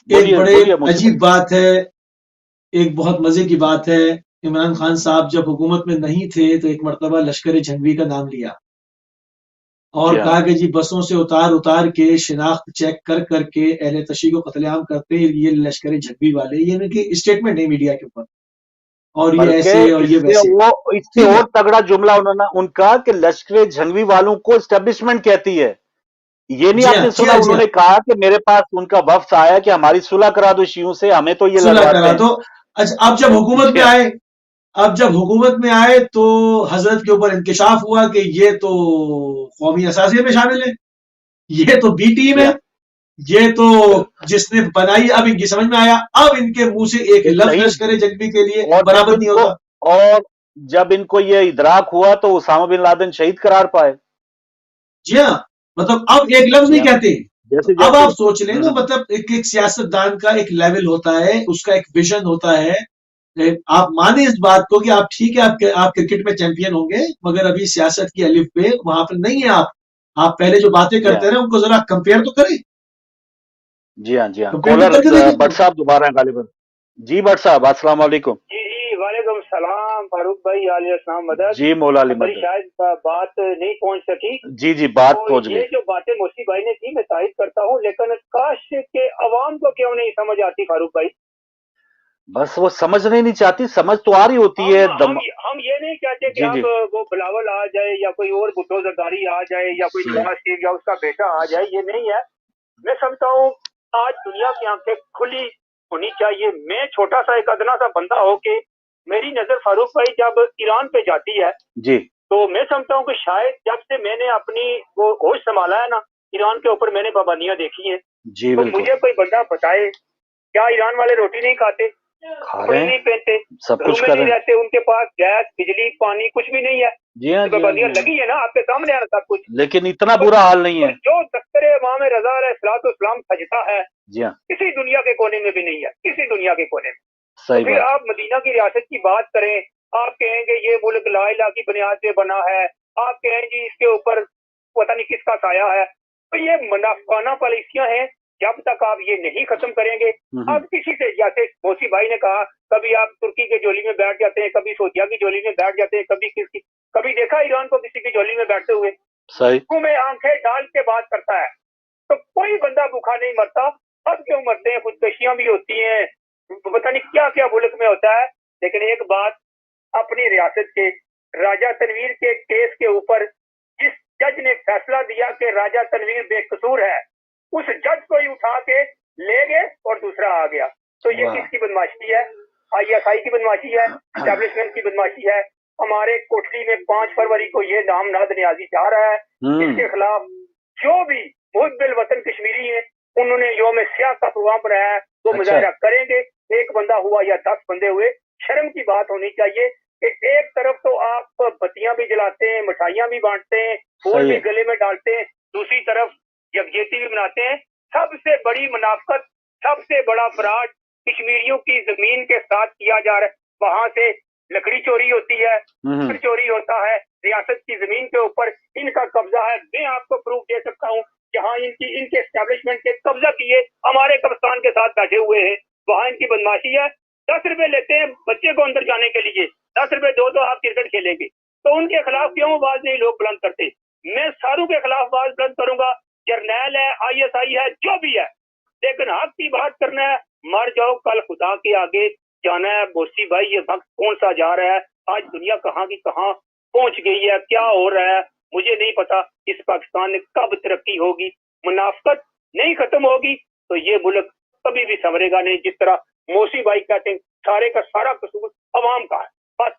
एक बड़े अजीब बात है, एक बहुत मजे की बात है। इमरान खान साहब जब हुकूमत में नहीं थे तो एक मर्तबा लश्कर झंगवी का नाम लिया और कहा कि जी बसों से उतार के शिनाख्त चेक कर करके अहले तशी को कत्लेआम करते हैं, ये लश्कर झंगवी वाले, ये इनकी स्टेटमेंट है मीडिया के ऊपर, और ये ऐसे और ये वैसे। वो इससे और तगड़ा जुमला उन्होंने उनका कि लश्कर झंगवी वालों को एस्टेब्लिशमेंट कहती है। ये नहीं आपने सुना, उन्होंने कहा कि मेरे पास उनका वफ्द आया कि हमारी सुलह करा दो शियों से, हमें तो ये लड़वाते हैं। तो अब जब हुकूमत में आए तो हजरत के ऊपर इंकशाफ हुआ कि ये तो कौमी असासियत में शामिल है, ये तो बी टीम है, ये तो जिसने बनाई, अब इनकी समझ में आया, अब इनके मुंह से एक लफ्ज लश्कर झंगवी के लिए बराबर नहीं होता। और जब इनको ये इदराक हुआ तो उसामा बिन लादेन शहीद करार पाए। जी हाँ, मतलब अब एक लफ्ज नहीं कहते। अब आप सोच लें तो मतलब एक सियासतदान का एक लेवल होता है, उसका एक विजन होता है। आप माने इस बात को कि आप ठीक है, आप क्रिकेट में चैंपियन होंगे, मगर अभी सियासत की अलिफ पे वहां पर नहीं है। आप पहले जो बातें करते रहे उनको जरा कंपेयर तो करें। जी हाँ कॉलर भट्ट साहब दोबारा गालिबन। जी भट्ट साहब अस्सलाम वालेकुम। जी वालेकुम सलाम फारूक भाई, अस्सलाम मदद। जी मौला अली मदद। शायद बात नहीं पहुंच सकी। जी बात पहुंच गई। ये जो बातें मौसी भाई ने की मैं तारीफ करता हूँ, लेकिन काश के अवाम को क्यों नहीं समझ आती फारूक भाई। बस वो समझना ही नहीं चाहती, समझ तो आ रही होती है। हम ये नहीं कहते कि अब वो बिलावल आ जाए या कोई और भुट्टो जरदारी आ जाए या कोई नवाज शरीफ या उसका बेटा आ जाए, ये नहीं है। मैं समझता हूँ आज दुनिया की आंखें खुली होनी चाहिए। मैं छोटा सा एक अदना सा बंदा हो के मेरी नजर फारूक भाई जब ईरान पे जाती है जी, तो मैं समझता हूँ कि शायद जब से मैंने अपनी वो होश संभाला है ना, ईरान के ऊपर मैंने पाबंदियां देखी हैं। जी तो मुझे कोई बंदा बताए क्या ईरान वाले रोटी नहीं खाते, कपड़े नहीं पहनते, सब कुछ कर रहे रहते, उनके पास गैस बिजली पानी कुछ भी नहीं है। जी हाँ, पाबंदियां लगी है ना, आपके सामने है सब कुछ, लेकिन इतना बुरा हाल नहीं है। जो दफ्तर इमाम रज़ा अलैहिस्सलाम सजता है जी हाँ, किसी दुनिया के कोने में भी नहीं है, किसी दुनिया के कोने में। सही तो फिर आप मदीना की रियासत की बात करें, आप कहेंगे ये मुल्क ला इलाहा की बुनियाद पे बना है, आप कहेंगे इसके ऊपर पता नहीं किसका साया है। तो ये मुनाफिकाना पॉलिसियां हैं, जब तक आप ये नहीं खत्म करेंगे। अब किसी से, जैसे मौसी भाई ने कहा, कभी आप तुर्की के झोली में बैठ जाते हैं, कभी सऊदिया की झोली में बैठ जाते हैं, कभी देखा ईरान को किसी की झोली में बैठते हुए। सही में आंखें डाल के बात करता है, तो कोई बंदा भूखा नहीं मरता। अब क्यों मरते हैं, खुदकशियां भी होती हैं, पता नहीं क्या क्या मुल्क में होता है। लेकिन एक बात, अपनी रियासत के राजा तनवीर के केस के ऊपर जिस जज ने फैसला दिया कि राजा तनवीर बेकसूर है, उस जज को ही उठा के ले गए और दूसरा आ गया। तो ये किसकी बदमाशी है? ISI की बदमाशी है, एस्टेब्लिशमेंट की बदमाशी है। हमारे कोठरी में 5 फरवरी को ये नामनाद न्याजी जा रहा है, इसके खिलाफ जो भी मुहिब्बिल वतन कश्मीरी है, उन्होंने योम स्याह का प्रोग्राम बनाया है, वो मुजाहरा करेंगे। एक बंदा हुआ या 10 बंदे हुए, शर्म की बात होनी चाहिए कि एक तरफ तो आप बत्तियां भी जलाते हैं, मिठाइयां भी बांटते हैं, फूल भी गले में डालते हैं, दूसरी तरफ यकजहती भी बनाते हैं। सबसे बड़ी मुनाफकत, सबसे बड़ा फ्रॉड कश्मीरियों की जमीन के साथ किया जा रहा है। वहां से लकड़ी चोरी होती है, चोरी होता है, रियासत की जमीन के ऊपर इनका कब्जा है। मैं आपको प्रूफ दे सकता हूँ, जहाँ इनके एस्टेब्लिशमेंट के कब्जा किए हमारे कब्रिस्तान के साथ बैठे हुए हैं, वहाँ इनकी बदमाशी है। 10 रुपए लेते हैं बच्चे को अंदर जाने के लिए, 10 रुपए दो आप क्रिकेट खेलेंगे। तो उनके खिलाफ क्यों आवाज नहीं लोग बुलंद करते? मैं सारों के खिलाफ आवाज बुलंद करूंगा, जर्नैल है, ISI है, जो भी है, लेकिन हक की बात करना है। मर जाओ, कल खुदा के आगे जाना है। बोसी भाई, ये वक्त कौन सा जा रहा है? आज दुनिया कहाँ की कहाँ पहुंच गई है, क्या हो रहा है मुझे नहीं पता। इस पाकिस्तान में कब तरक्की होगी? मुनाफकत नहीं खत्म होगी तो ये मुल्क कभी भी संवरेगा नहीं। जिस तरह मोसी भाई कहते हैं, सारे का सारा कसूर अवाम का है, बस